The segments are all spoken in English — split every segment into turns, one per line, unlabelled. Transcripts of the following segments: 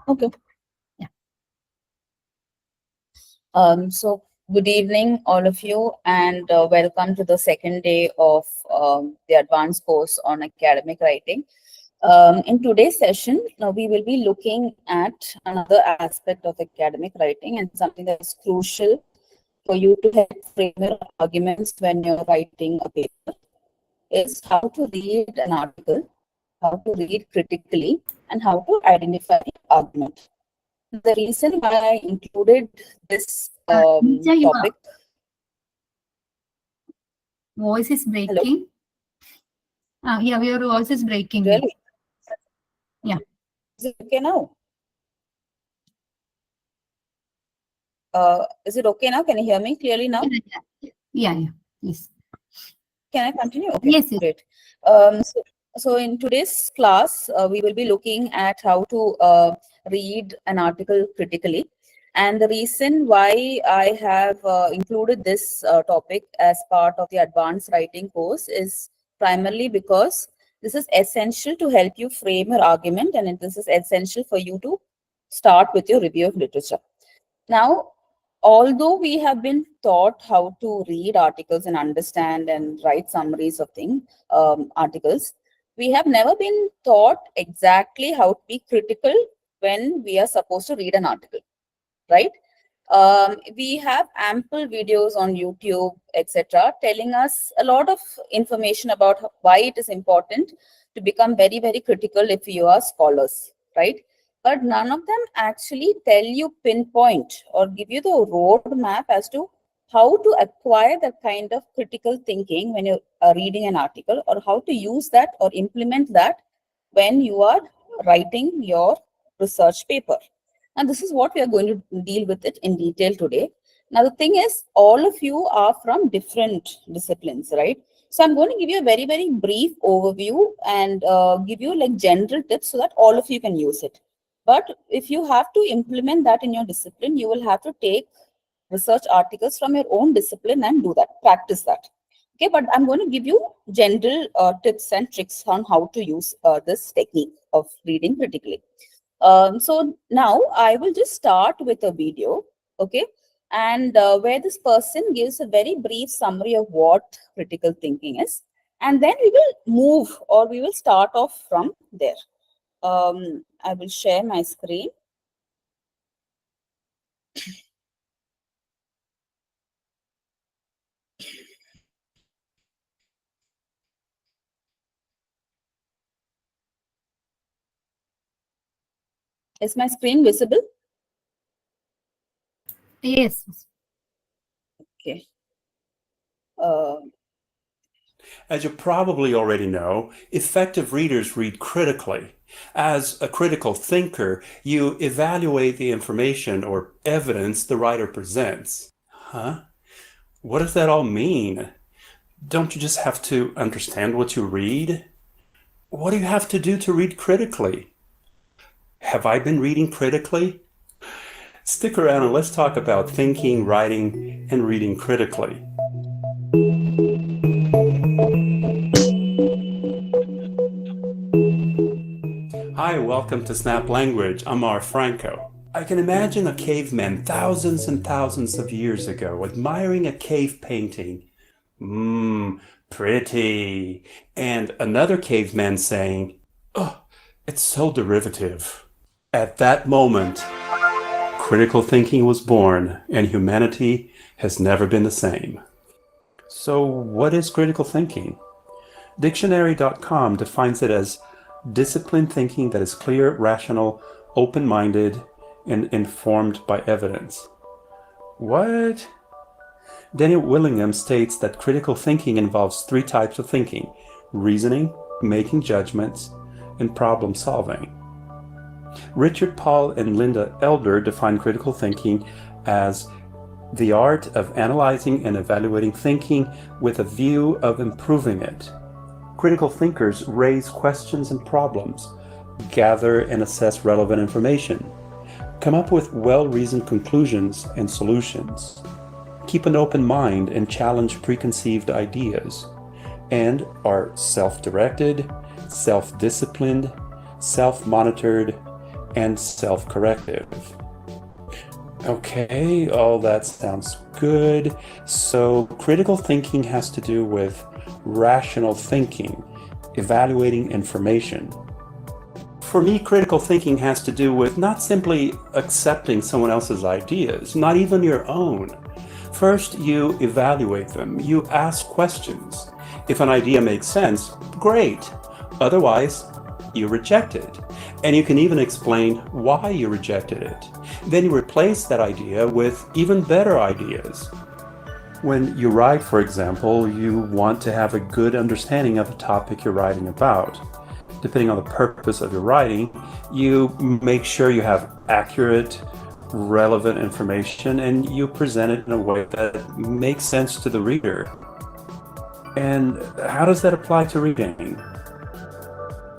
Okay.
Yeah.
So good evening, all of you, and welcome to the second day of the advanced course on academic writing. In today's session, now we will be looking at another aspect of academic writing and something that is crucial for you to help frame your arguments when you're writing a paper is how to read an article, how to read critically, and how to identify argument. The reason why I included this
Nisha, your
topic.
voice is
Hello,
breaking. Yeah, your voice is breaking.
really?
Yeah.
Is it okay now? Is it okay now? Can you hear me clearly now?
Yeah. Yes.
Can I continue? Okay,
Yes.
great. So in today's class, we will be looking at how to read an article critically. And the reason why I have included this topic as part of the advanced writing course is primarily because this is essential to help you frame your argument, and this is essential for you to start with your review of literature. Now, although we have been taught how to read articles and understand and write summaries of articles, we have never been taught exactly how to be critical when we are supposed to read an article, right? We have ample videos on YouTube, etc., telling us a lot of information about why it is important to become very, very critical if you are scholars, right? But none of them actually tell you pinpoint or give you the roadmap as to how to acquire that kind of critical thinking when you're reading an article, or how to use that or implement that when you are writing your research paper. And this is what we are going to deal with it in detail today. Now, the thing is, all of you are from different disciplines, right? So I'm going to give you a very, very brief overview and give you like general tips so that all of you can use it. But if you have to implement that in your discipline, you will have to take research articles from your own discipline and do that, practice that. Okay, but I'm going to give you general tips and tricks on how to use this technique of reading critically. So now I will just start with a video, okay, and where this person gives a very brief summary of what critical thinking is, and then we will move or we will start off from there. I will share my screen. Is my screen visible?
Yes.
Okay.
As you probably already know, effective readers read critically. As a critical thinker, you evaluate the information or evidence the writer presents. Huh? What does that all mean? Don't you just have to understand what you read? What do you have to do to read critically? Have I been reading critically? Stick around and let's talk about thinking, writing, and reading critically. Hi, welcome to Snap Language. I'm R. Franco. I can imagine a caveman thousands and thousands of years ago admiring a cave painting. Pretty. And another caveman saying, oh, it's so derivative. At that moment, critical thinking was born, and humanity has never been the same. So, what is critical thinking? Dictionary.com defines it as disciplined thinking that is clear, rational, open-minded, and informed by evidence. What? Daniel Willingham states that critical thinking involves three types of thinking: reasoning, making judgments, and problem solving. Richard Paul and Linda Elder define critical thinking as the art of analyzing and evaluating thinking with a view of improving it. Critical thinkers raise questions and problems, gather and assess relevant information, come up with well-reasoned conclusions and solutions, keep an open mind and challenge preconceived ideas, and are self-directed, self-disciplined, self-monitored, and self-corrective. Okay, all that sounds good. So critical thinking has to do with rational thinking, evaluating information. For me, critical thinking has to do with not simply accepting someone else's ideas, not even your own. First, you evaluate them. You ask questions. If an idea makes sense, great. Otherwise, you reject it. And you can even explain why you rejected it. Then you replace that idea with even better ideas. When you write, for example, you want to have a good understanding of the topic you're writing about. Depending on the purpose of your writing, you make sure you have accurate, relevant information and you present it in a way that makes sense to the reader. And how does that apply to reading?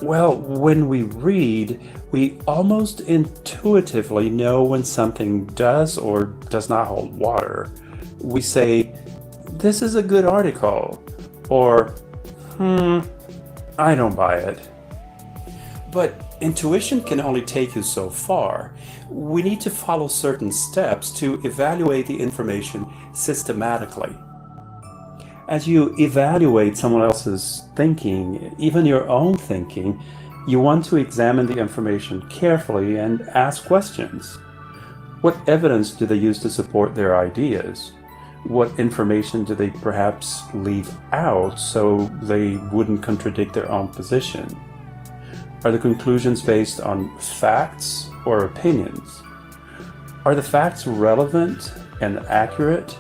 Well, when we read, we almost intuitively know when something does or does not hold water. We say, this is a good article, or, I don't buy it. But intuition can only take you so far. We need to follow certain steps to evaluate the information systematically. As you evaluate someone else's thinking, even your own thinking, you want to examine the information carefully and ask questions. What evidence do they use to support their ideas? What information do they perhaps leave out so they wouldn't contradict their own position? Are the conclusions based on facts or opinions? Are the facts relevant and accurate?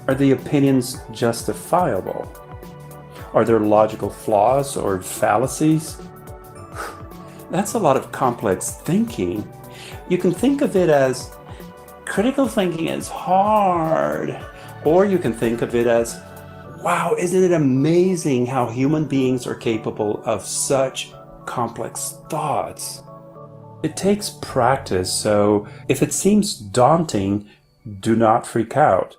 Are the opinions justifiable? Are there logical flaws or fallacies? That's a lot of complex thinking. You can think of it as critical thinking is hard, or you can think of it as, wow, isn't it amazing how human beings are capable of such complex thoughts? It takes practice, so if it seems daunting, do not freak out.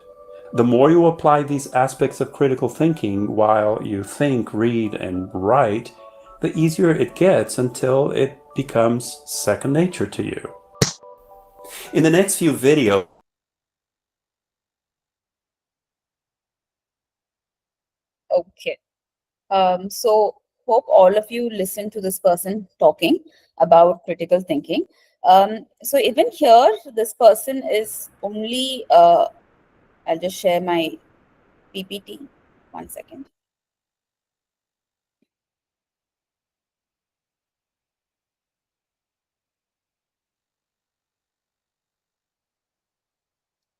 The more you apply these aspects of critical thinking while you think, read, and write, the easier it gets until it becomes second nature to you. In the next few videos,
Okay. So hope all of you listen to this person talking about critical thinking. So even here, this person is only, I'll just share my PPT. 1 second.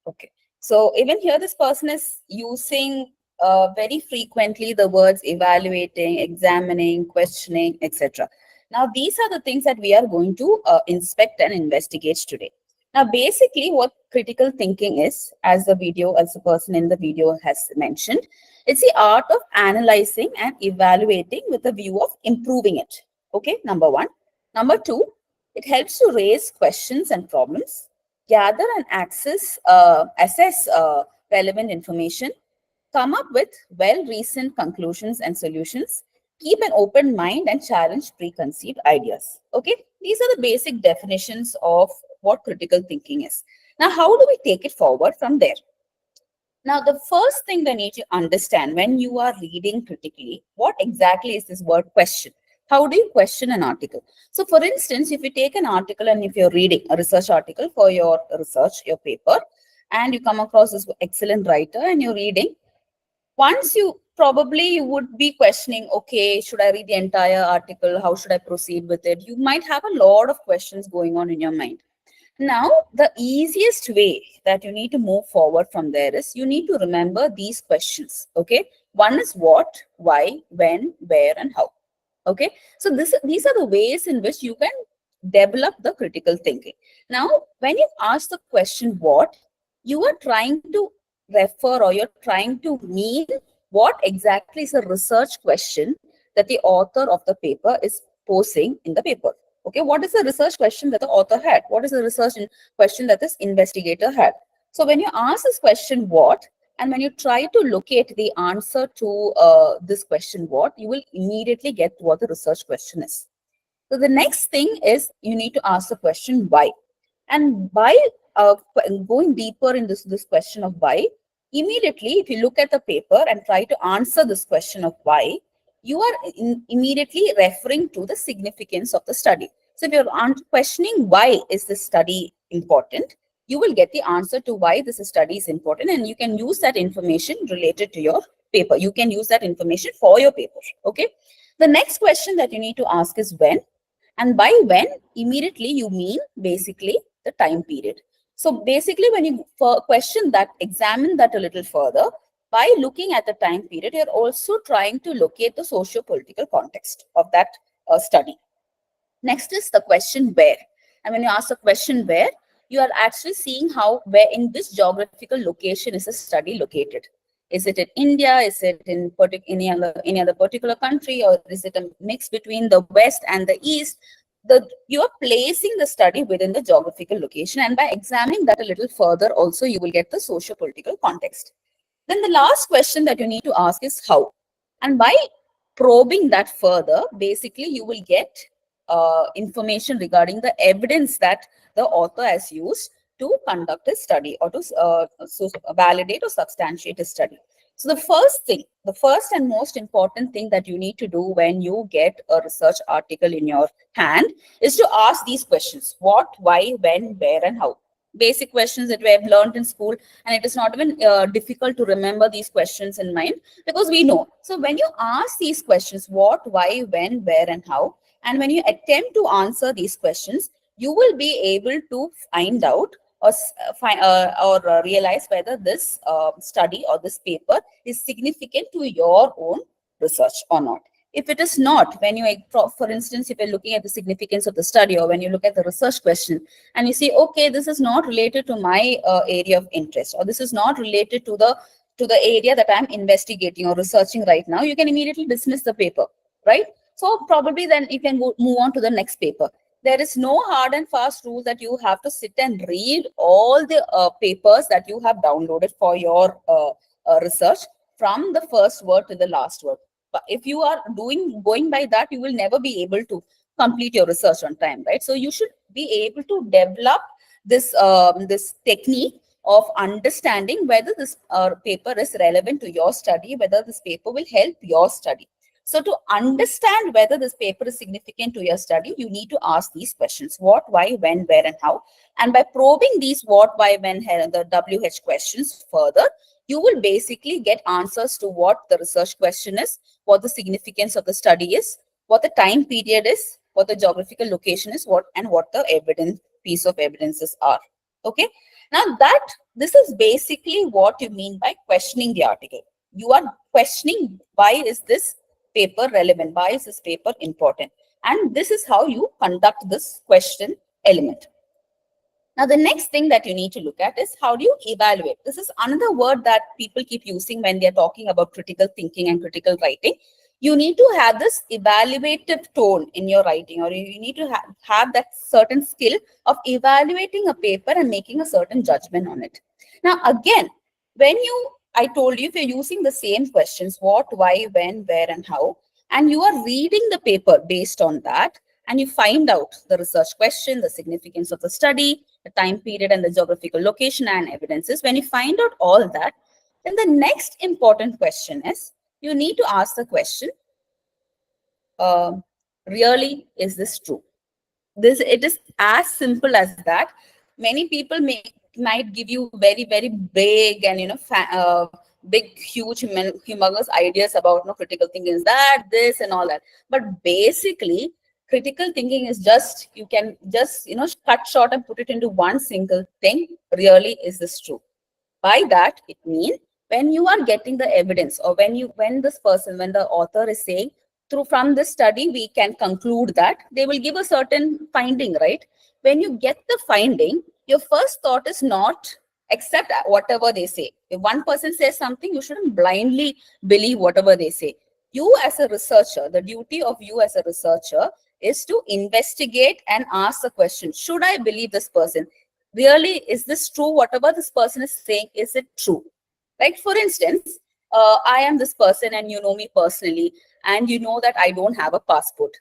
Okay. So even here, this person is using very frequently the words evaluating, examining, questioning, etc. Now, these are the things that we are going to inspect and investigate today. Now, basically, what critical thinking is, as the person in the video has mentioned, it's the art of analyzing and evaluating with a view of improving it. Okay, number one. Number two, it helps to raise questions and problems, gather and assess relevant information, come up with well-reasoned conclusions and solutions, keep an open mind and challenge preconceived ideas. Okay, these are the basic definitions of what critical thinking is. Now, how do we take it forward from there? Now, the first thing they need to understand when you are reading critically, what exactly is this word question? How do you question an article? So, for instance, if you take an article and if you're reading a research article for your research, your paper, and you come across this excellent writer and you're reading, once you would be questioning, okay, should I read the entire article? How should I proceed with it? You might have a lot of questions going on in your mind. Now, the easiest way that you need to move forward from there is you need to remember these questions. Okay. One is what, why, when, where, and how. Okay. So these are the ways in which you can develop the critical thinking. Now, when you ask the question what, you are trying to refer or you're trying to mean what exactly is a research question that the author of the paper is posing in the paper. Okay, what is the research question that the author had? What is the research question that this investigator had? So when you ask this question what, and when you try to locate the answer to this question what, you will immediately get what the research question is. So the next thing is you need to ask the question why. And by going deeper in this question of why, immediately, if you look at the paper and try to answer this question of why, you are immediately referring to the significance of the study. So if you're questioning why is this study important, you will get the answer to why this study is important, and you can use that information related to your paper. You can use that information for your paper. Okay. The next question that you need to ask is when. And by when, immediately you mean basically the time period. So basically, when you question that, examine that a little further, by looking at the time period, you're also trying to locate the socio-political context of that study. Next is the question where. And when you ask the question where, you are actually seeing how, where in this geographical location is a study located. Is it in India? Is it in any other particular country? Or is it a mix between the West and the East? You are placing the study within the geographical location. And by examining that a little further, also you will get the socio-political context. Then the last question that you need to ask is how. And by probing that further, basically you will get information regarding the evidence that the author has used to conduct a study or to validate or substantiate a study. So the first and most important thing that you need to do when you get a research article in your hand is to ask these questions: what, why, when, where, and how. Basic questions that we have learned in school, and it is not even difficult to remember these questions in mind because we know. So when you ask these questions, what, why, when, where, and how, and when you attempt to answer these questions, you will be able to find out or realize whether this study or this paper is significant to your own research or not. If it is not, when you, for instance, if you're looking at the significance of the study, or when you look at the research question and you see, okay, this is not related to my area of interest, or this is not related to the area that I'm investigating or researching right now, you can immediately dismiss the paper, right? So probably then you can move on to the next paper. There is no hard and fast rule that you have to sit and read all the papers that you have downloaded for your research from the first word to the last word. But if you are going by that, you will never be able to complete your research on time, right? So you should be able to develop this this technique of understanding whether this paper is relevant to your study, whether this paper will help your study. So to understand whether this paper is significant to your study, you need to ask these questions: what, why, when, where, and how. And by probing these what, why, when, the WH questions further, you will basically get answers to what the research question is, what the significance of the study is, what the time period is, what the geographical location is, what the piece of evidences are. Okay. Now this is basically what you mean by questioning the article. You are questioning, why is this paper relevant? Why is this paper important? And this is how you conduct this question element. Now, the next thing that you need to look at is, how do you evaluate? This is another word that people keep using when they're talking about critical thinking and critical writing. You need to have this evaluative tone in your writing, or you need to have that certain skill of evaluating a paper and making a certain judgment on it. Now, again, I told you, if you're using the same questions, what, why, when, where, and how, and you are reading the paper based on that, and you find out the research question, the significance of the study, the time period, and the geographical location and evidences, when you find out all that, then the next important question is, you need to ask the question, really, is this true? It is as simple as that. Many people might give you very, very big and big, huge, humongous ideas about critical thinking is that, this, and all that. But basically, critical thinking is just, you can just cut short and put it into one single thing: really, is this true? By that, it means when you are getting the evidence, or when the author is saying, from this study we can conclude that, they will give a certain finding, right? When you get the finding, your first thought is not accept whatever they say. If one person says something, you shouldn't blindly believe whatever they say. You as a researcher, the duty of you as a researcher is to investigate and ask the question: should I believe this person? Really, is this true? Whatever this person is saying, is it true? Like, for instance, I am this person and you know me personally, and you know that I don't have a passport.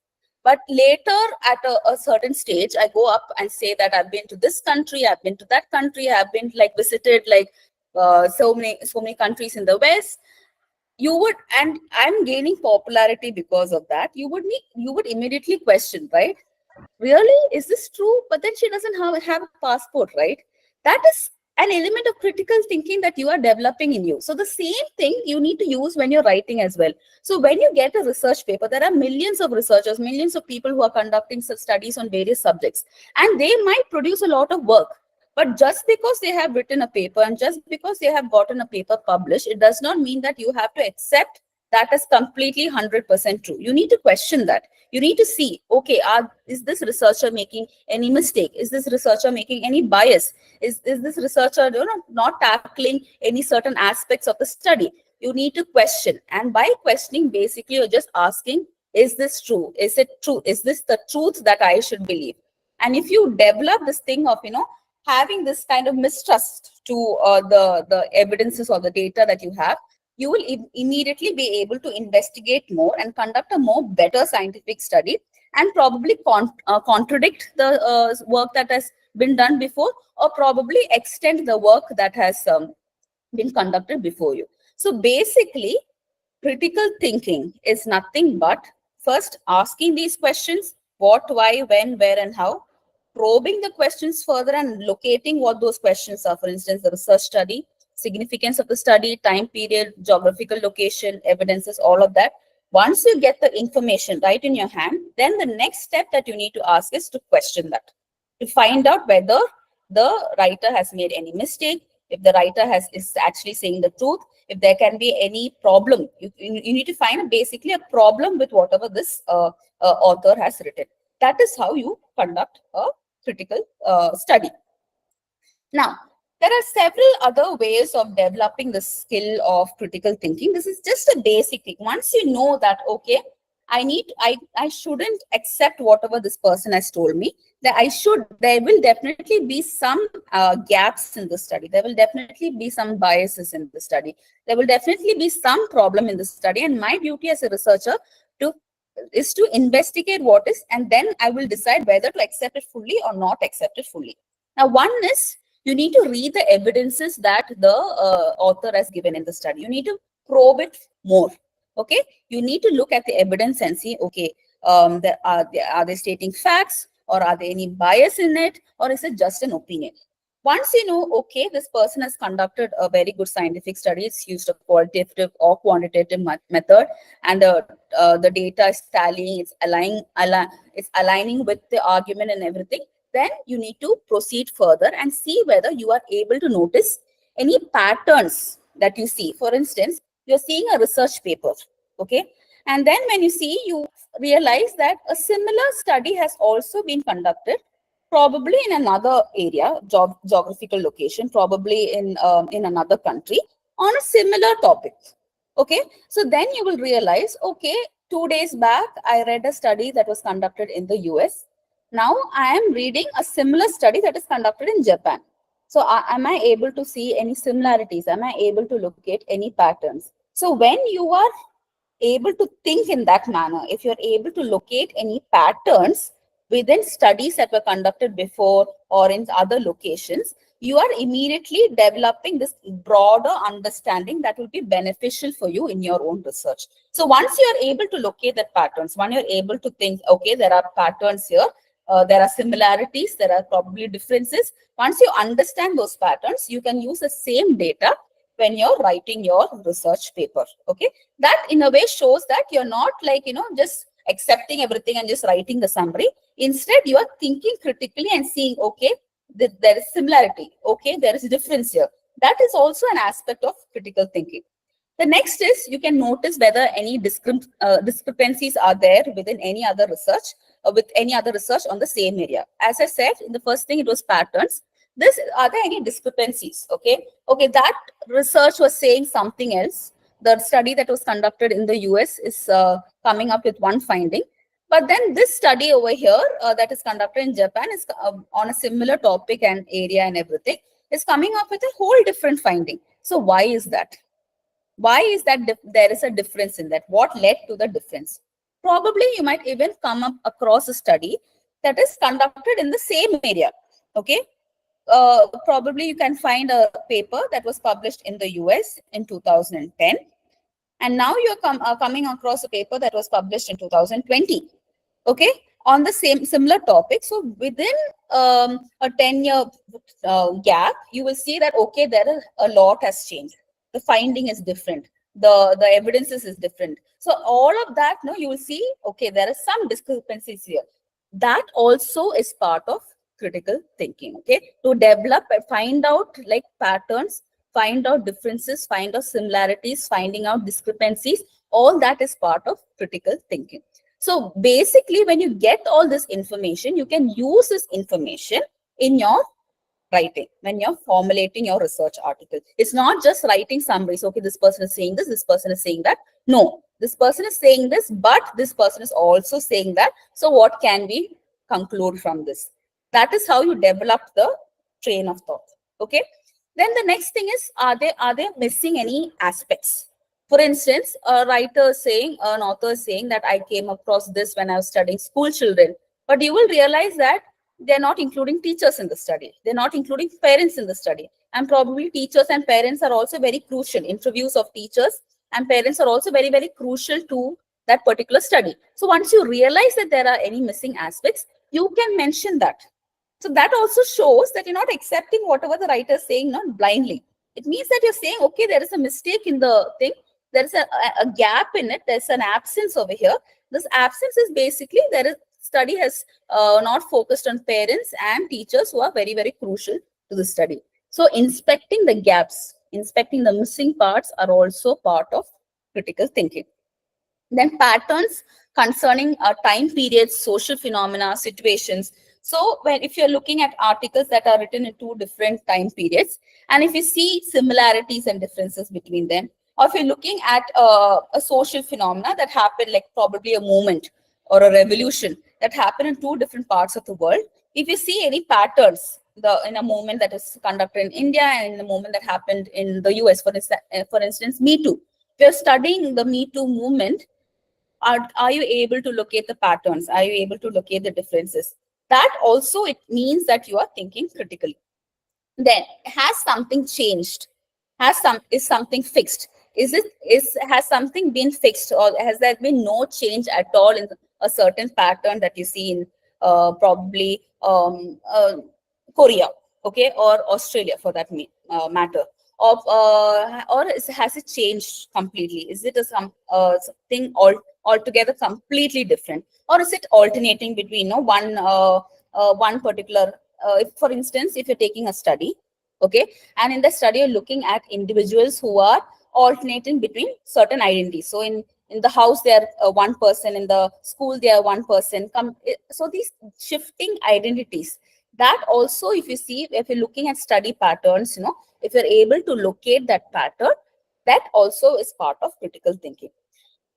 But later at a certain stage, I go up and say that I've been to this country, I've been to that country, I've been like visited like so many countries in the West. You would, and I'm gaining popularity because of that. You would immediately question, right? Really, is this true? But then she doesn't have a passport, right? That is an element of critical thinking that you are developing in you. So the same thing you need to use when you're writing as well. So when you get a research paper, there are millions of researchers, millions of people who are conducting such studies on various subjects, and they might produce a lot of work. But just because they have written a paper and just because they have gotten a paper published, it does not mean that you have to accept that as completely 100% true. You need to question that. You need to see, okay, is this researcher making any mistake? Is this researcher making any bias? Is this researcher not tackling any certain aspects of the study? You need to question. And by questioning, basically, you're just asking, is this true? Is it true? Is this the truth that I should believe? And if you develop this thing of, having this kind of mistrust to the evidences or the data that you have, you will immediately be able to investigate more and conduct a more better scientific study, and probably contradict the work that has been done before, or probably extend the work that has been conducted before you. So basically, critical thinking is nothing but first asking these questions: what, why, when, where, and how, probing the questions further and locating what those questions are. For instance, the research study, significance of the study, time period, geographical location, evidences, all of that. Once you get the information right in your hand, then the next step that you need to ask is to question that, to find out whether the writer has made any mistake, if the writer is actually saying the truth, if there can be any problem. You need to find basically a problem with whatever this author has written. That is how you conduct a critical study. Now, there are several other ways of developing the skill of critical thinking. This is just a basic thing. Once you know that, okay, I shouldn't accept whatever this person has told me, that there will definitely be some gaps in the study. There will definitely be some biases in the study. There will definitely be some problem in the study. And my duty as a researcher is to investigate what is, and then I will decide whether to accept it fully or not accept it fully. Now, one is, you need to read the evidences that the author has given in the study. You need to probe it more. Okay, you need to look at the evidence and see, okay, are they stating facts, or are there any bias in it, or is it just an opinion? Once you know, okay, this person has conducted a very good scientific study, it's used a qualitative or quantitative method, and the data is tallying, it's aligning with the argument and everything, then you need to proceed further and see whether you are able to notice any patterns that you see. For instance, you're seeing a research paper, okay? And then when you see, you realize that a similar study has also been conducted, probably in another area, geographical location, probably in another country, on a similar topic. Okay, so then you will realize, okay, 2 days back, I read a study that was conducted in the US. Now I am reading a similar study that is conducted in Japan. So am I able to see any similarities? Am I able to locate any patterns? So when you are able to think in that manner, if you're able to locate any patterns within studies that were conducted before or in other locations, you are immediately developing this broader understanding that will be beneficial for you in your own research. So once you are able to locate the patterns, when you're able to think, okay, there are patterns here, there are similarities, there are probably differences. Once you understand those patterns, you can use the same data when you're writing your research paper. Okay, that in a way shows that you're not like, just accepting everything and just writing the summary. Instead, you are thinking critically and seeing, okay, there is similarity. Okay, there is a difference here. That is also an aspect of critical thinking. The next is, you can notice whether any discrepancies are there within any other research or with any other research on the same area. As I said, in the first thing, it was patterns. Are there any discrepancies? Okay, that research was saying something else. The study that was conducted in the US is coming up with one finding. But then this study over here that is conducted in Japan is on a similar topic and area and everything, is coming up with a whole different finding. So why is that? Why is that there is a difference in that? What led to the difference? Probably you might even come up across a study that is conducted in the same area. Okay. Probably you can find a paper that was published in the US in 2010. And now you're coming across a paper that was published in 2020. Okay. On the similar topic. So within a 10-year gap, you will see that, okay, there is a lot has changed. The finding is different. The evidences is different. So all of that, no, you will see, okay, there are some discrepancies here. That also is part of critical thinking. Okay. To develop and find out like patterns, find out differences, find out similarities, finding out discrepancies, all that is part of critical thinking. So basically, when you get all this information, you can use this information in your writing, when you're formulating your research article. It's not just writing summaries. Okay, this person is saying this person is saying that. No, this person is saying this, but this person is also saying that. So what can we conclude from this? That is how you develop the train of thought. Okay. Then the next thing is, are they missing any aspects? For instance, a writer saying, an author saying that I came across this when I was studying school children, but you will realize that they're not including teachers in the study. They're not including parents in the study. And probably teachers and parents are also very crucial. Interviews of teachers and parents are also very, very crucial to that particular study. So once you realize that there are any missing aspects, you can mention that. So that also shows that you're not accepting whatever the writer is saying, not blindly. It means that you're saying, okay, there is a mistake in the thing. There's a gap in it. There's an absence over here. This absence is basically study has not focused on parents and teachers who are very, very crucial to the study. So inspecting the gaps, inspecting the missing parts are also part of critical thinking. Then patterns concerning time periods, social phenomena, situations. So if you're looking at articles that are written in 2 different time periods, and if you see similarities and differences between them, or if you're looking at a social phenomena that happened, like probably a movement or a revolution that happened in 2 different parts of the world, if you see any patterns in a movement that is conducted in India and in the movement that happened in the US, for instance, Me Too. If you're studying the Me Too movement, are you able to locate the patterns? Are you able to locate the differences? That also, it means that you are thinking critically. Then, has something changed? Is something fixed? Has something been fixed, or has there been no change at all in a certain pattern that you see in probably Korea, okay, or Australia for that matter? Or has it changed completely? Is it something altogether completely different, or is it alternating between one particular? If, for instance, if you're taking a study, okay, and in the study you're looking at individuals who are alternating between certain identities. So in the house they are one person, in the school they are one person. So these shifting identities, that also, if you see, if you're looking at study patterns, if you're able to locate that pattern, that also is part of critical thinking.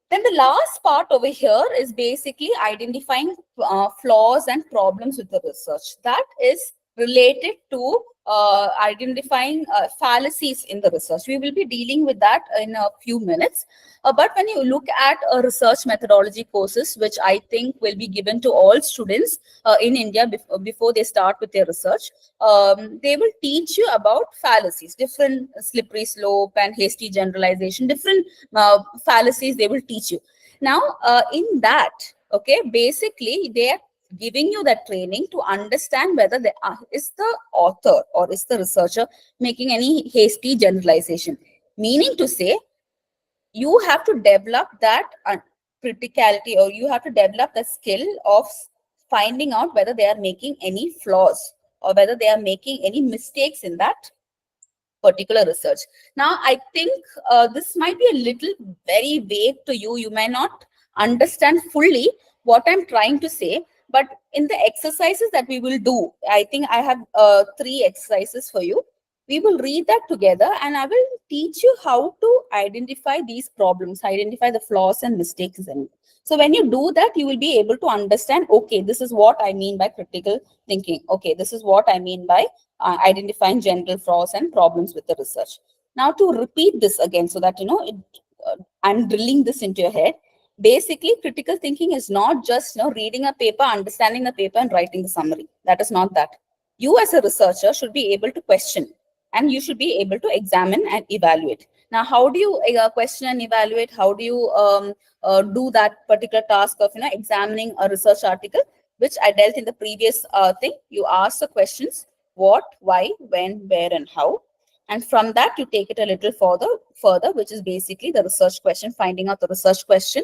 Then the last part over here is basically identifying flaws and problems with the research. That is related to identifying fallacies in the research. We will be dealing with that in a few minutes. But when you look at research methodology courses, which I think will be given to all students in India before they start with their research, they will teach you about fallacies, different slippery slope and hasty generalization, different fallacies they will teach you. Now, in that, okay, basically they are giving you that training to understand whether is the author or is the researcher making any hasty generalization. Meaning to say, you have to develop that criticality, or you have to develop the skill of finding out whether they are making any flaws or whether they are making any mistakes in that particular research. Now, I think this might be a little very vague to you. You may not understand fully what I'm trying to say, but in the exercises that we will do, I think I have 3 exercises for you. We will read that together, and I will teach you how to identify these problems, identify the flaws and mistakes in it. So when you do that, you will be able to understand, okay, this is what I mean by critical thinking. Okay, this is what I mean by identifying general flaws and problems with the research. Now, to repeat this again so that, I'm drilling this into your head. Basically, critical thinking is not just reading a paper, understanding the paper, and writing the summary. That is not that. You as a researcher should be able to question, and you should be able to examine and evaluate. Now, how do you question and evaluate? How do you do that particular task of examining a research article, which I dealt in the previous thing? You ask the questions: what, why, when, where, and how. And from that, you take it a little further, which is basically the research question, finding out the research question,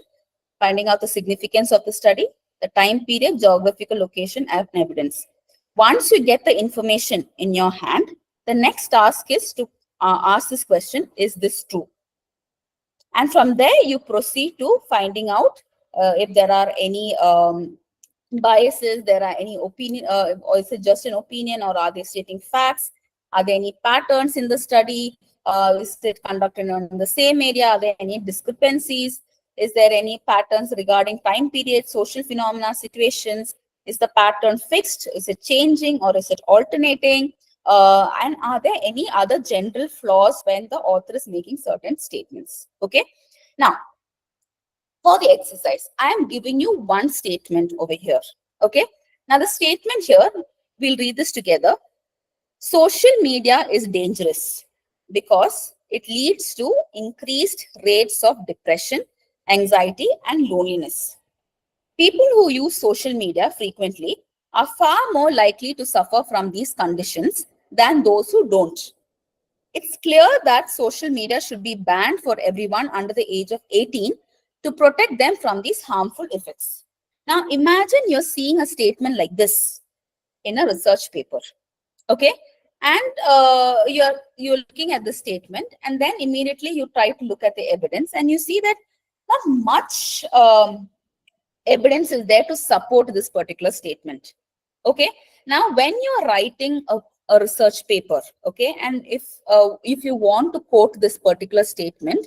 finding out the significance of the study, the time period, geographical location, and evidence. Once you get the information in your hand, the next task is to ask this question: is this true? And from there, you proceed to finding out if there are any biases, there are any opinion, or is it just an opinion, or are they stating facts? Are there any patterns in the study? Is it conducted on the same area? Are there any discrepancies? Is there any patterns regarding time period, social phenomena, situations? Is the pattern fixed? Is it changing, or is it alternating? And are there any other general flaws when the author is making certain statements? Okay. Now, for the exercise, I am giving you one statement over here. Okay. Now, the statement here, we'll read this together. Social media is dangerous because it leads to increased rates of depression, anxiety, and loneliness. People who use social media frequently are far more likely to suffer from these conditions than those who don't. It's clear that social media should be banned for everyone under the age of 18 to protect them from these harmful effects. Now, imagine you're seeing a statement like this in a research paper. Okay, and you're looking at the statement, and then immediately you try to look at the evidence, and you see that not much evidence is there to support this particular statement. Okay, now when you're writing a research paper, okay, and if you want to quote this particular statement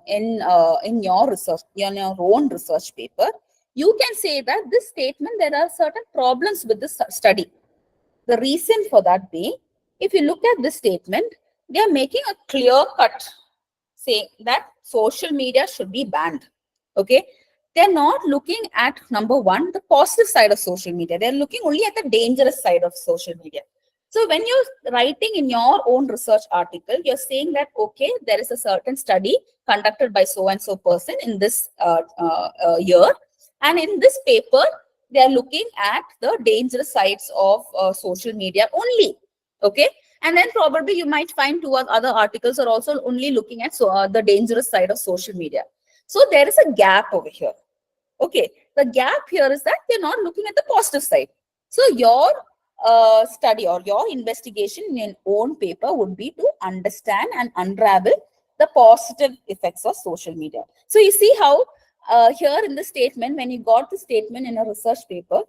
in your research, in your own research paper, you can say that this statement, there are certain problems with this study. The reason for that being, if you look at this statement, they are making a clear cut saying that social media should be banned. Okay, they're not looking at, number one, the positive side of social media. They're looking only at the dangerous side of social media. So when you're writing in your own research article, you're saying that, okay, there is a certain study conducted by so-and-so person in this year. And in this paper, they are looking at the dangerous sides of social media only. Okay. And then probably you might find two other articles are also only looking at the dangerous side of social media. So there is a gap over here. Okay. The gap here is that they're not looking at the positive side. So your study or your investigation in your own paper would be to understand and unravel the positive effects of social media. So you see how here in the statement, when you got the statement in a research paper,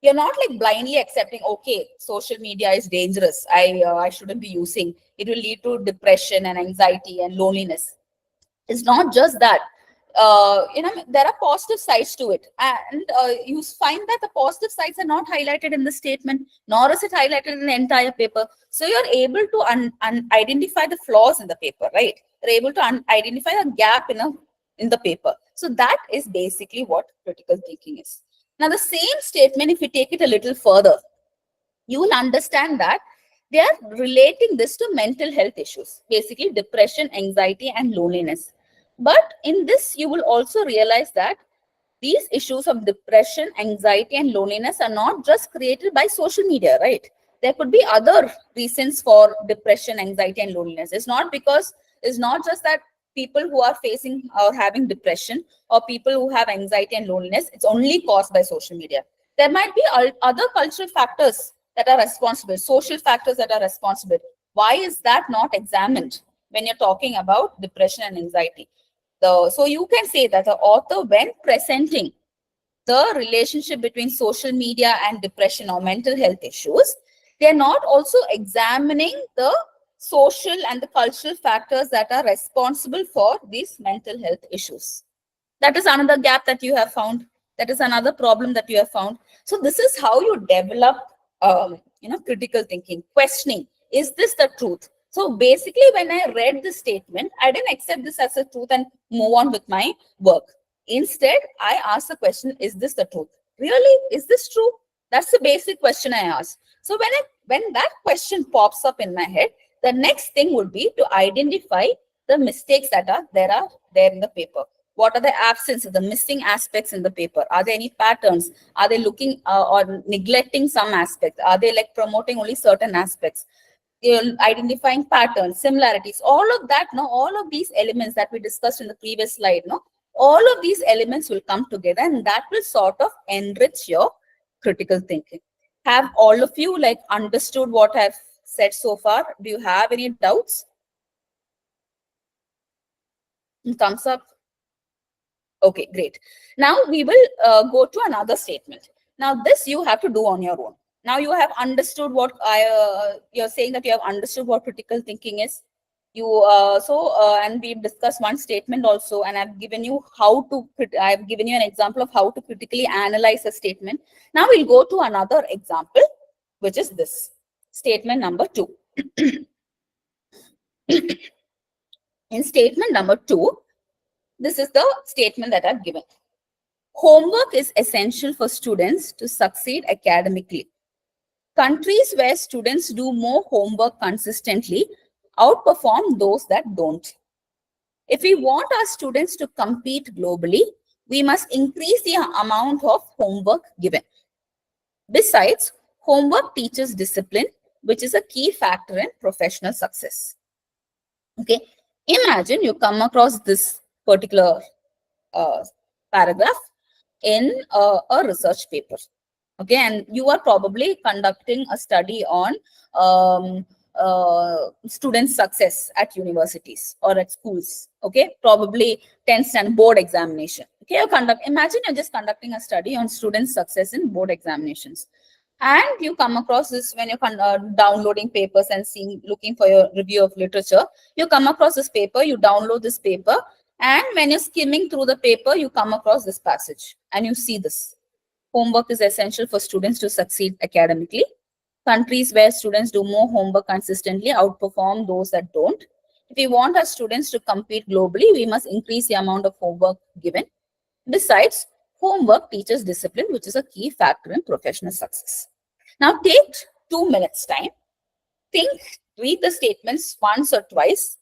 you're not like blindly accepting, okay, social media is dangerous. I shouldn't be using. It will lead to depression and anxiety and loneliness. It's not just that. There are positive sides to it, and you find that the positive sides are not highlighted in the statement, nor is it highlighted in the entire paper. So you're able to identify the flaws in the paper, right? You're able to identify a gap in the paper. So that is basically what critical thinking is. Now, the same statement, if you take it a little further, you will understand that they are relating this to mental health issues, basically depression, anxiety, and loneliness. But in this, you will also realize that these issues of depression, anxiety, and loneliness are not just created by social media, right? There could be other reasons for depression, anxiety, and loneliness. It's not just that people who are facing or having depression or people who have anxiety and loneliness, it's only caused by social media. There might be other cultural factors that are responsible, social factors that are responsible. Why is that not examined when you're talking about depression and anxiety? So you can say that the author, when presenting the relationship between social media and depression or mental health issues, they're not also examining the social and the cultural factors that are responsible for these mental health issues. That is another gap that you have found. That is another problem that you have found. So this is how you develop, critical thinking, questioning. Is this the truth? So basically, when I read the statement, I didn't accept this as a truth and move on with my work. Instead, I ask the question, is this the truth? Really? Is this true? That's the basic question I ask. So when that question pops up in my head, the next thing would be to identify the mistakes that are there in the paper. What are the absences, the missing aspects in the paper? Are there any patterns? Are they looking or neglecting some aspects? Are they like promoting only certain aspects? Identifying patterns, similarities, all of that, no, all of these elements that we discussed in the previous slide, no, all of these elements will come together and that will sort of enrich your critical thinking. Have all of you like understood what I've said so far? Do you have any doubts? Thumbs up. Okay, great. Now we will go to another statement. Now this you have to do on your own. Now you have understood what you're saying, that you have understood what critical thinking is. And we've discussed one statement also, and I've given you I've given you an example of how to critically analyze a statement. Now we'll go to another example, which is this statement number 2. In statement number 2, this is the statement that I've given. Homework is essential for students to succeed academically. Countries where students do more homework consistently outperform those that don't. If we want our students to compete globally, we must increase the amount of homework given. Besides, homework teaches discipline, which is a key factor in professional success. Okay, imagine you come across this particular paragraph in a research paper. Okay, and you are probably conducting a study on student success at universities or at schools. Okay, probably 10th standard board examination. Okay, imagine you're just conducting a study on student success in board examinations, and you come across this when you're downloading papers and looking for your review of literature. You come across this paper, you download this paper, and when you're skimming through the paper, you come across this passage and you see this. Homework is essential for students to succeed academically. Countries where students do more homework consistently outperform those that don't. If we want our students to compete globally, we must increase the amount of homework given. Besides, homework teaches discipline, which is a key factor in professional success. Now take 2 minutes time. Read the statements once or twice.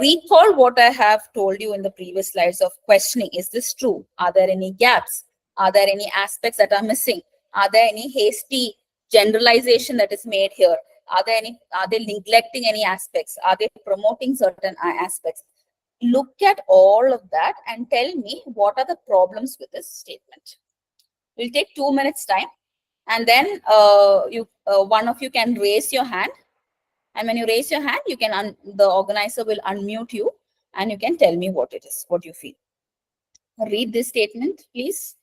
Recall what I have told you in the previous slides of questioning. Is this true? Are there any gaps? Are there any aspects that are missing? Are there any hasty generalization that is made here? Are they neglecting any aspects? Are they promoting certain aspects? Look at all of that and tell me what are the problems with this statement. We'll take 2 minutes time, and then one of you can raise your hand. And when you raise your hand, you can the organizer will unmute you, and you can tell me what it is, what you feel. Read this statement, please.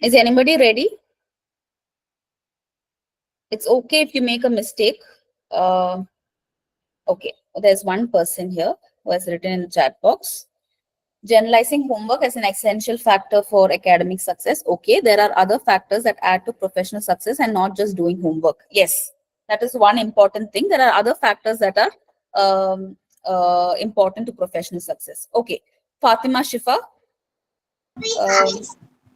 Is anybody ready? It's okay if you make a mistake. Okay, there's one person here who has written in the chat box. Generalizing homework as an essential factor for academic success. Okay, there are other factors that add to professional success and not just doing homework. Yes, that is one important thing. There are other factors that are important to professional success. Okay, Fatima Shifa. Um,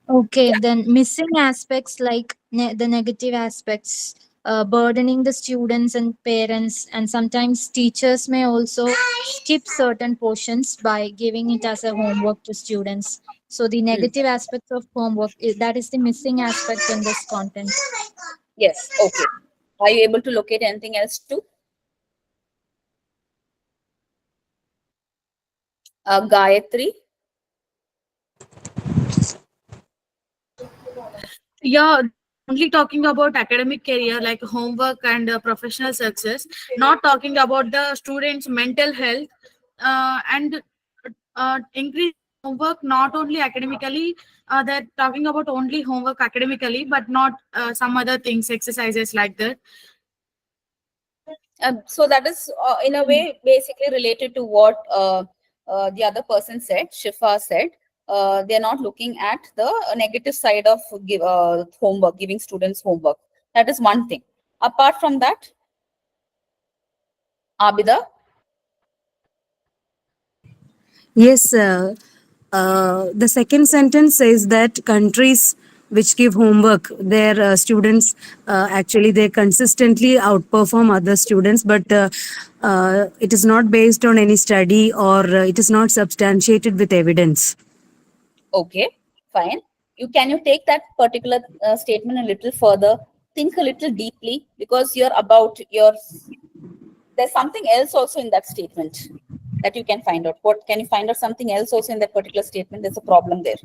Okay, then missing aspects like the negative aspects, burdening the students and parents, and sometimes teachers may also skip certain portions by giving it as a homework to students. So the negative aspects of homework that is the missing aspect in this content.
yes, okay. Are you able to locate anything else too? Gayatri.
Yeah, only talking about academic career like homework and professional success, not talking about the students mental health, and increase homework not only academically, they're talking about only homework academically but not some other things, exercises like that.
So that is in a way basically related to what the other person said, Shifa said. They're not looking at the negative side of homework, giving students homework. That is one thing. Apart from that, Abida.
Yes, the second sentence says that countries which give homework, their students actually they consistently outperform other students, but it is not based on any study or it is not substantiated with evidence.
Okay, fine. Can you take that particular statement a little further? Think a little deeply, because there's something else also in that statement that you can find out. What can you find out something else also in that particular statement? There's a problem there.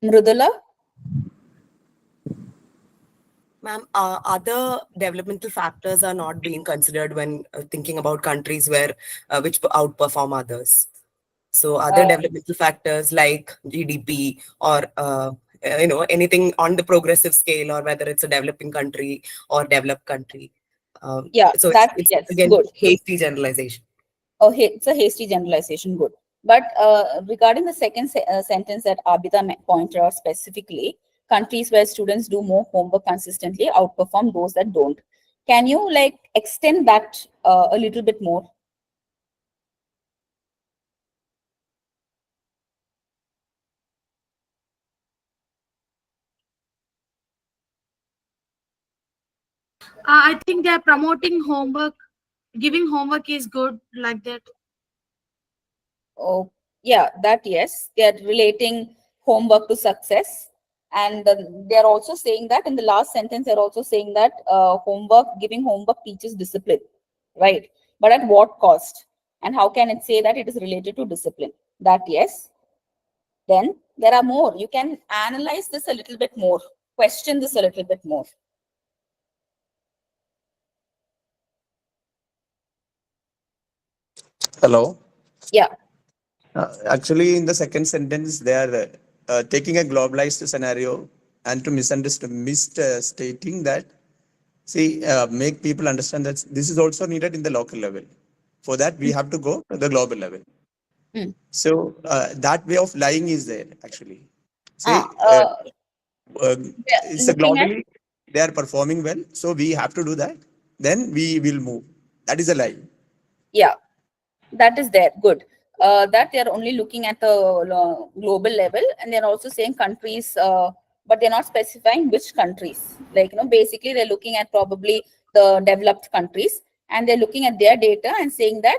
Mrudula?
Ma'am, other developmental factors are not being considered when thinking about countries which outperform others. So other developmental factors like GDP or anything on the progressive scale, or whether it's a developing country or developed country.
Yeah,
so it's
yes,
again
good.
hasty generalization.
Oh, it's a hasty generalization. Good. But regarding the second sentence that Abida pointed out specifically, countries where students do more homework consistently outperform those that don't. Can you extend that a little bit more?
I think they're promoting homework, giving homework is good, like that.
Oh, yeah, that yes, they are relating homework to success. And they're also saying that in the last sentence, they're also saying that giving homework teaches discipline, right? But at what cost? And how can it say that it is related to discipline? That yes. Then there are more. You can analyze this a little bit more, question this a little bit more.
Hello.
Yeah.
Actually, in the second sentence, they are taking a globalized scenario and to misstating that. Make people understand that this is also needed in the local level. For that, we have to go to the global level. So that way of lying is there actually. It's globally they are performing well, so we have to do that. Then we will move. That is a lie.
Yeah, that is there. Good. That they are only looking at the global level, and they're also saying countries, but they're not specifying which countries. Basically they're looking at probably the developed countries, and they're looking at their data and saying that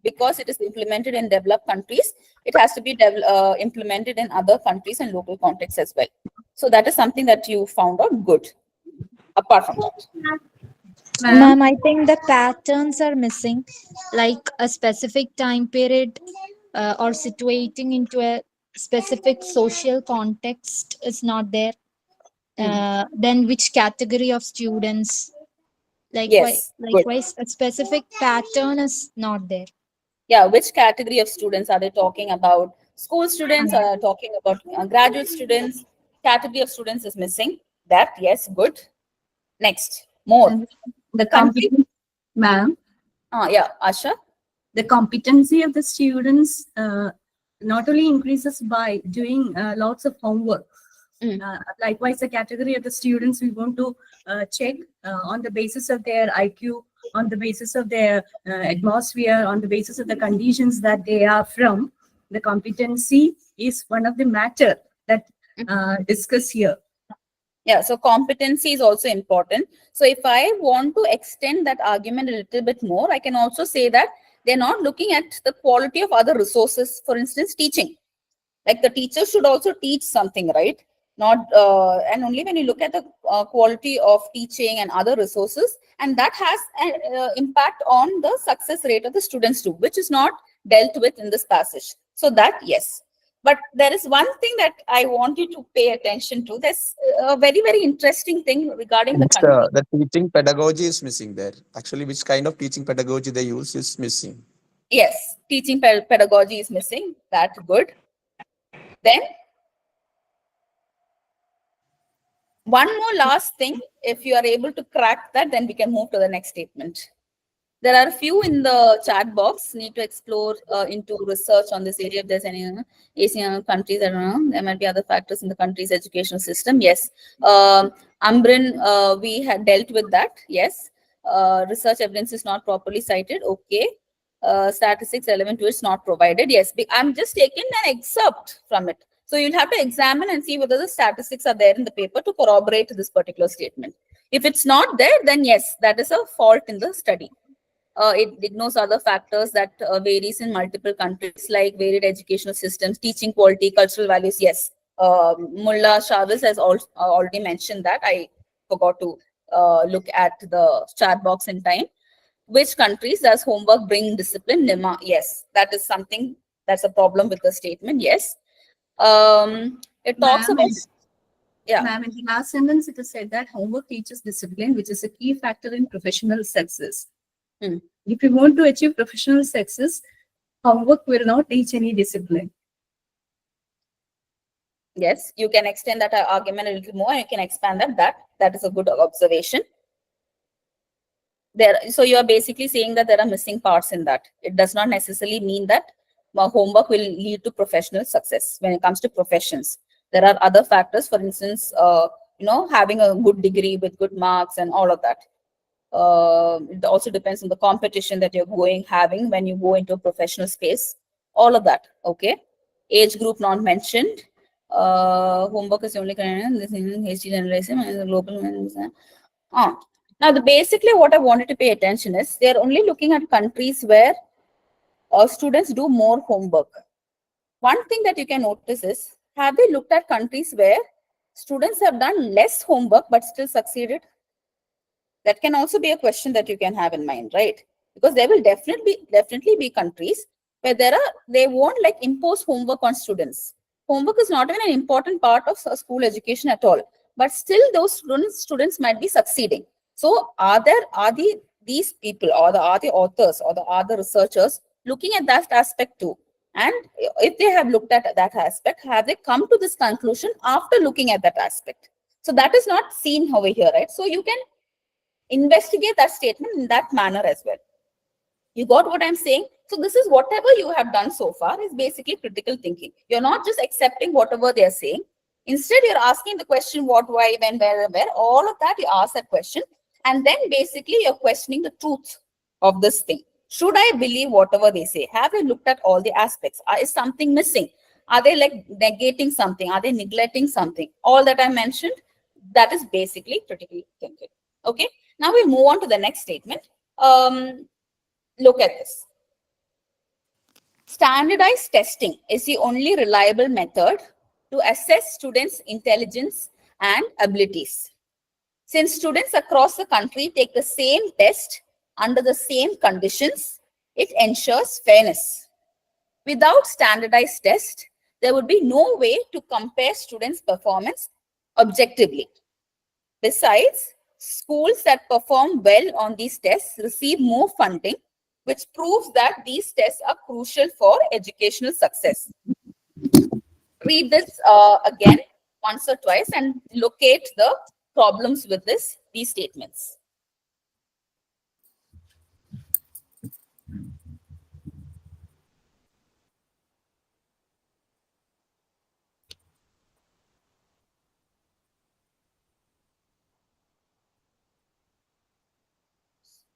because it is implemented in developed countries, it has to be implemented in other countries and local contexts as well. So that is something that you found out good. Apart from that.
Ma'am, I think the patterns are missing, like a specific time period or situating into a specific social context is not there. Then which category of students?
Yes,
likewise, a specific pattern is not there.
Yeah, which category of students are they talking about? School students, are they talking about graduate students? Category of students is missing. That, yes, good. Next, more.
The competence, ma'am.
Yeah, Asha.
The competency of the students
not only increases by doing lots of homework. Likewise, the category of the students we want to check on the basis of their IQ, on the basis of their atmosphere, on the basis of the conditions that they are from. The competency is one of the matter that discuss here.
Yeah, so competency is also important. So if I want to extend that argument a little bit more, I can also say that they're not looking at the quality of other resources, for instance, teaching. Like the teacher should also teach something, right? Not and only when you look at the quality of teaching and other resources, and that has an impact on the success rate of the students too, which is not dealt with in this passage. So that, yes. But there is one thing that I want you to pay attention to. There's a very, very interesting thing regarding the
It's,
country.
the teaching pedagogy is missing there. Actually, which kind of teaching pedagogy they use is missing.
Yes, teaching pedagogy is missing. That's good. Then, one more last thing. If you are able to crack that, then we can move to the next statement. There are a few in the chat box. Need to explore into research on this area. If there's any Asian countries, I don't know. There might be other factors in the country's educational system. Yes. Ambrin, we had dealt with that. Yes. Research evidence is not properly cited. Okay. Statistics relevant to it's not provided. Yes. I'm just taking an excerpt from it. So you'll have to examine and see whether the statistics are there in the paper to corroborate this particular statement. If it's not there, then yes, that is a fault in the study. It ignores other factors that varies in multiple countries, like varied educational systems, teaching quality, cultural values. Yes, Mullah Chavez has already mentioned that. I forgot to look at the chat box in time. Which countries does homework bring discipline? Nima. Yes, that is something that's a problem with the statement. Yes. It talks about... Yeah.
Ma'am, in the last sentence, it is said that homework teaches discipline, which is a key factor in professional success. If you want to achieve professional success, homework will not teach any discipline.
Yes, you can extend that argument a little more and you can expand that. That is a good observation. So you are basically saying that there are missing parts in that. It does not necessarily mean that homework will lead to professional success when it comes to professions. There are other factors, for instance, having a good degree with good marks and all of that. It also depends on the competition that you're having when you go into a professional space. All of that. Okay. Age group not mentioned. Homework is only HD generalism and global. Now, basically what I wanted to pay attention is they're only looking at countries where students do more homework. One thing that you can notice is, have they looked at countries where students have done less homework but still succeeded? That can also be a question that you can have in mind, right? Because there will definitely be countries where they won't impose homework on students. Homework is not even an important part of school education at all, but still those students might be succeeding. So are these people or are the authors or are the researchers looking at that aspect too? And if they have looked at that aspect, have they come to this conclusion after looking at that aspect? So that is not seen over here, right? So you can investigate that statement in that manner as well. You got what I'm saying? So this is whatever you have done so far is basically critical thinking. You're not just accepting whatever they're saying. Instead, you're asking the question, what, why, when, where, all of that, you ask that question. And then basically you're questioning the truth of this thing. Should I believe whatever they say? Have they looked at all the aspects? Is something missing? Are they negating something? Are they neglecting something? All that I mentioned, that is basically critical thinking. Okay. Now we'll move on to the next statement. Look at this. Standardized testing is the only reliable method to assess students' intelligence and abilities. Since students across the country take the same test under the same conditions, it ensures fairness. Without standardized tests, there would be no way to compare students' performance objectively. Besides, schools that perform well on these tests receive more funding, which proves that these tests are crucial for educational success. Read this again once or twice and locate the problems with these statements.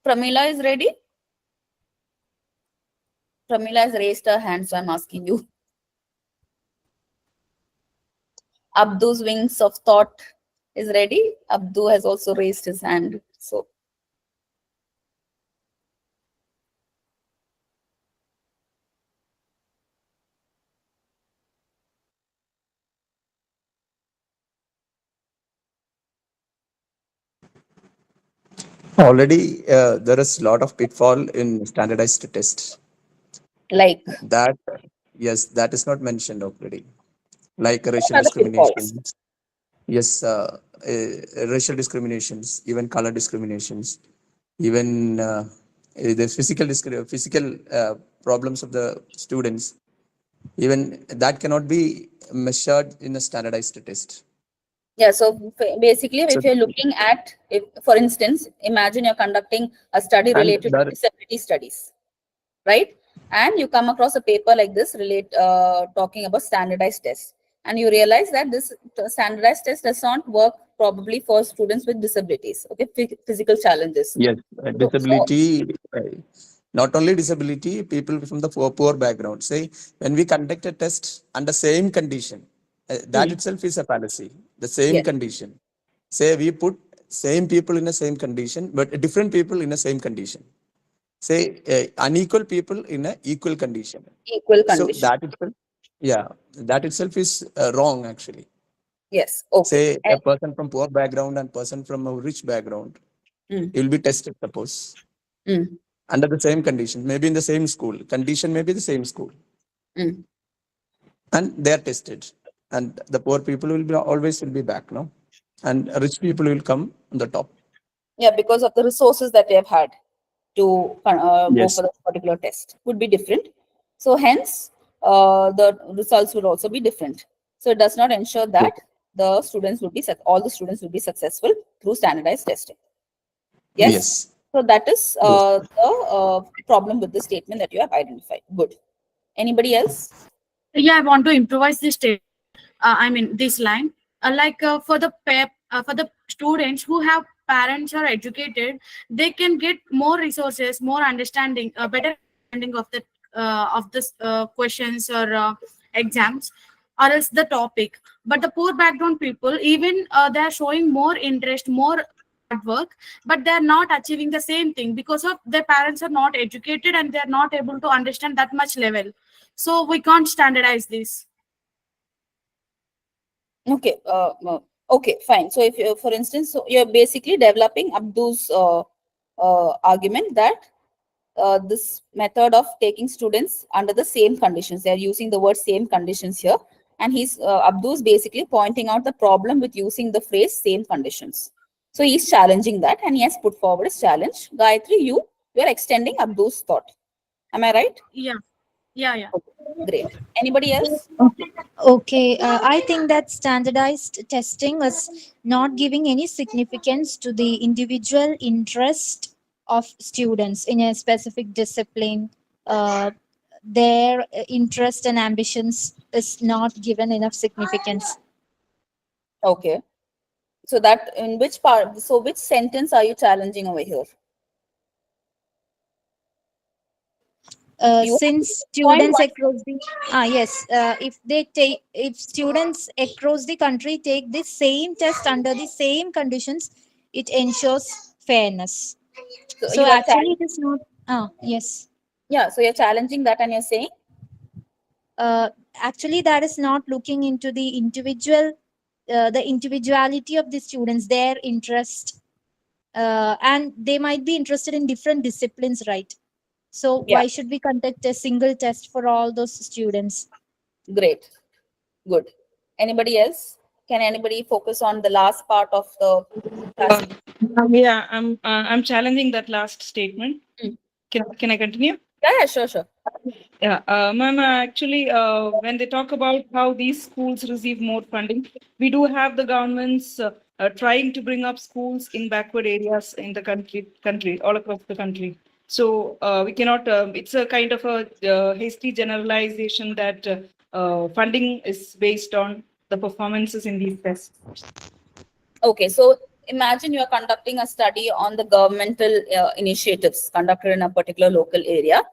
Pramila is ready? Pramila has raised her hand, so I'm asking you. Abdu's wings of thought is ready. Abdu has also raised his hand. So
Already, there is a lot of pitfall in standardized tests.
like
That, yes, that is not mentioned already. Like racial
other pitfalls.
discrimination. Yes, racial discriminations, even color discriminations, even the physical problems of the students. Even that cannot be measured in a standardized test.
Yeah, so basically,
So,
if you're looking at, if, for instance, imagine you're conducting a study
and
related to
there,
disability studies, right? And you come across a paper like this talking about standardized tests, and you realize that this standardized test does not work probably for students with disabilities, okay, physical challenges.
yes,
So,
disability, not only disability, people from the poor background. Say, when we conduct a test under same condition, that itself is a fallacy. The same
yes,
condition. Say, we put same people in the same condition, but different people in the same condition. Say, unequal people in a equal condition.
equal
So
condition.
that itself, yeah, that itself is wrong actually.
Yes, okay.
Say a person from poor background and person from a rich background,
Mm,
he will be tested, suppose,
mm,
under the same condition, maybe in the same school. Condition may be the same school,
mm.
and they are tested. And the poor people will be always will be back, no? And rich people will come on the top.
Yeah, because of the resources that they have had to go
Yes.
for the particular test would be different. So hence, the results would also be different. So it does not ensure that the students would be all the students will be successful through standardized testing. Yes.
Yes.
So that is
Yes.
the problem with the statement that you have identified. Good. Anybody else?
Yeah, I want to improvise this statement. I mean this line. For the students who have parents are educated, they can get more resources, more understanding, a better understanding of this questions or exams, or else the topic. But the poor background people, even they are showing more interest, more hard work, but they are not achieving the same thing because of their parents are not educated and they are not able to understand that much level. So we can't standardize this.
Okay. Okay, fine. So if you, for instance, so you're basically developing Abdu's argument that this method of taking students under the same conditions, they're using the word same conditions here, and Abdu's basically pointing out the problem with using the phrase same conditions. So he's challenging that, and he has put forward his challenge. Gayatri, you are extending Abdu's thought. Am I right?
Yeah. Yeah.
Okay, great. Anybody else?
Okay, I think that standardized testing is not giving any significance to the individual interest of students in a specific discipline. Their interest and ambitions is not given enough significance.
Okay. So that in which part, so which sentence are you challenging over here? You
Since
point
students
one.
across the yes, if students across the country take the same test under the same conditions, it ensures fairness. So
you are
actually, it is not. Yes.
yeah, so you're challenging that and you're saying
Actually, that is not looking into the individuality of the students, their interest, and they might be interested in different disciplines, right? So
yeah,
why should we conduct a single test for all those students?
great, good. Anybody else? Can anybody focus on the last part of the class?
Yeah, I'm challenging that last statement.
Mm.
Can I continue?
Yeah, sure.
Yeah, ma'am, actually, when they talk about how these schools receive more funding, we do have the governments trying to bring up schools in backward areas in the country, all across the country. So we cannot, it's a kind of a hasty generalization that
Okay, so imagine you are conducting a study on the governmental initiatives conducted in a particular local area.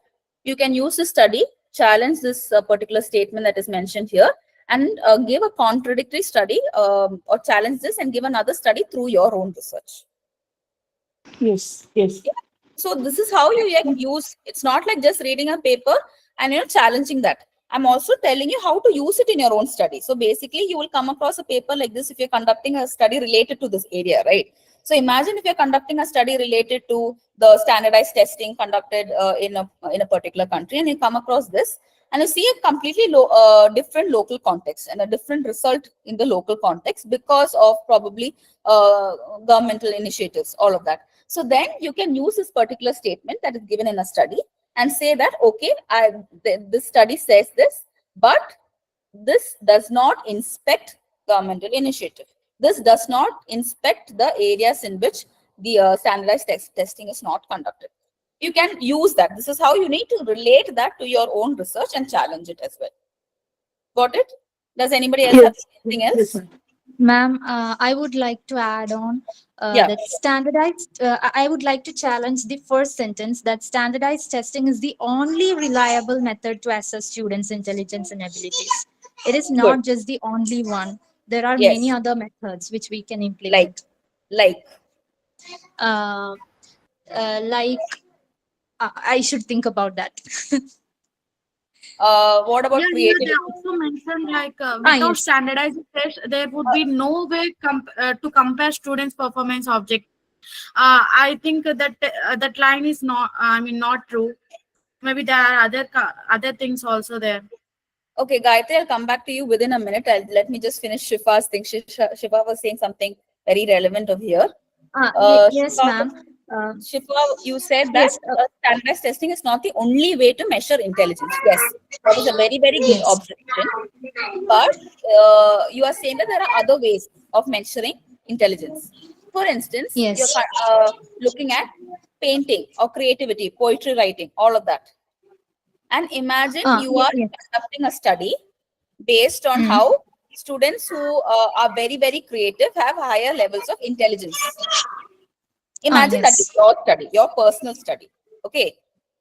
You can use the study, challenge this particular statement that is mentioned here, and give a contradictory study or challenge this and give another study through your own research.
Yes, yes.
So this is how you use. It's not like just reading a paper and challenging that. I'm also telling you how to use it in your own study. So basically, you will come across a paper like this if you're conducting a study related to this area, right? So imagine if you're conducting a study related to the standardized testing conducted in a particular country, and you come across this, and you see a completely different local context and a different result in the local context because of probably governmental initiatives, all of that. So then you can use this particular statement that is given in a study and say that, okay, this study says this, but this does not inspect governmental initiative. This does not inspect the areas in which the standardized testing is not conducted. You can use that. This is how you need to relate that to your own research and challenge it as well. Got it? Does anybody else have anything else?
Ma'am, I would like to add on that standardized, I would like to challenge the first sentence that standardized testing is the only reliable method to assess students' intelligence and abilities. It is not just the only one. There are many other methods which we can implement.
Like
I should think about that.
What about creativity?
They also mentioned without standardized tests, there would be no way to compare students' performance object. I think that line is not. Not true. Maybe there are other things also there.
Okay, Gayatri, I'll come back to you within a minute. Let me just finish Shifa's thing. Shifa was saying something very relevant over here.
Yes, ma'am.
Shifa, you said that standardized testing is not the only way to measure intelligence. Yes, that is a very, very good observation. But you are saying that there are other ways of measuring intelligence. For instance, you're looking at painting or creativity, poetry writing, all of that. And imagine you are conducting a study based on how students who are very, very creative have higher levels of intelligence. Imagine that is your study, your personal study. Okay.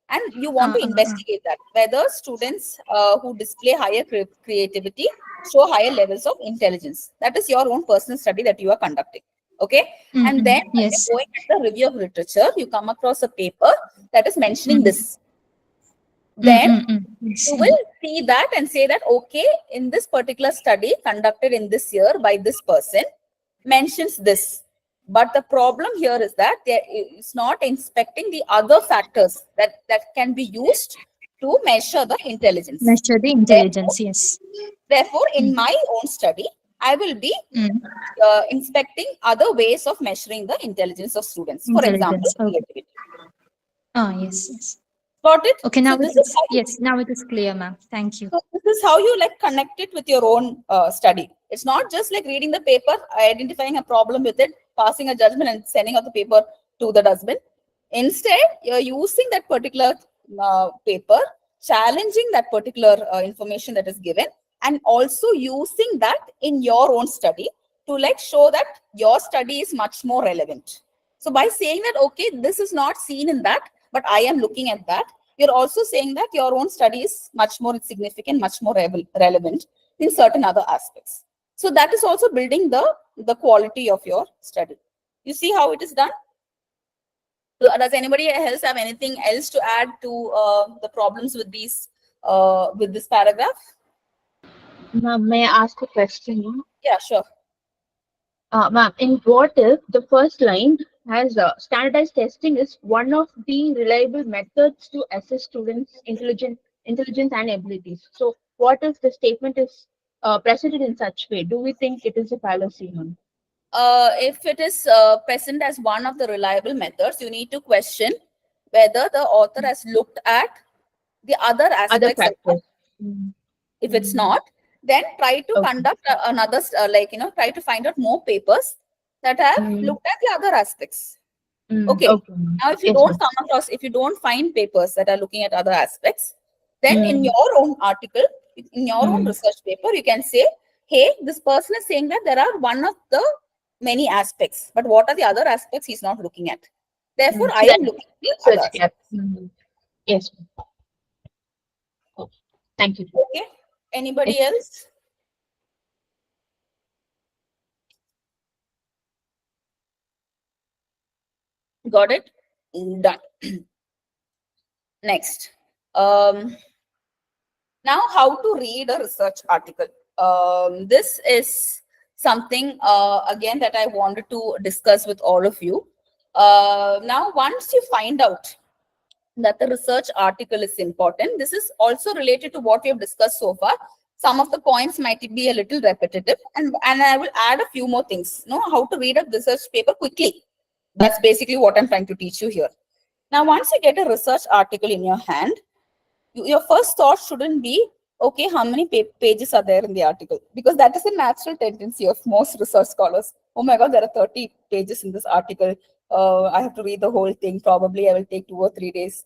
And you want to investigate that, whether students who display higher creativity show higher levels of intelligence. That is your own personal study that you are conducting. Okay. And then when you're going at the review of literature, you come across a paper that is mentioning this. Then you will see that and say that, okay, in this particular study conducted in this year by this person mentions this. But the problem here is that it's not inspecting the other factors that can be used to measure the intelligence.
Measure the intelligence, yes.
Therefore, in my own study, I will be inspecting other ways of measuring the intelligence of students. For example, creativity.
Yes.
Got it?
Okay, now now it is clear, ma'am. Thank you.
So this is how you connect it with your own study. It's not just like reading the paper, identifying a problem with it, passing a judgment and sending out the paper to the dustbin. Instead, you're using that particular paper, challenging that particular information that is given, and also using that in your own study to show that your study is much more relevant. So by saying that, okay, this is not seen in that, but I am looking at that, you're also saying that your own study is much more significant, much more relevant in certain other aspects. So that is also building the quality of your study. You see how it is done? So does anybody else have anything else to add to the problems with these with this paragraph?
Ma'am, may I ask a question?
Yeah, sure.
Ma'am, in what if the first line has standardized testing is one of the reliable methods to assess students' intelligence and abilities? So what if the statement is presented in such way? Do we think it is a fallacy, ma'am?
If it is present as one of the reliable methods, you need to question whether the author has looked at the other aspects. If it's not, then try to conduct another, try to find out more papers that have looked at the other aspects. Okay. Now, if you don't come across, if you don't find papers that are looking at other aspects, then in your own article, in your own research paper, you can say, hey, this person is saying that there are one of the many aspects, but what are the other aspects he's not looking at? Therefore, I
So
am
that
looking at the
research
others.
gap. Yes. Okay. Thank you.
Okay. Anybody else? Got it? Done. Next. Now, how to read a research article. This is something, again, that I wanted to discuss with all of you. Now, once you find out that the research article is important, this is also related to what we have discussed so far. Some of the points might be a little repetitive, and I will add a few more things. How to read a research paper quickly. That's basically what I'm trying to teach you here. Now, once you get a research article in your hand, your first thought shouldn't be, okay, how many pages are there in the article? Because that is a natural tendency of most research scholars. Oh my God, there are 30 pages in this article. I have to read the whole thing. Probably I will take 2 or 3 days.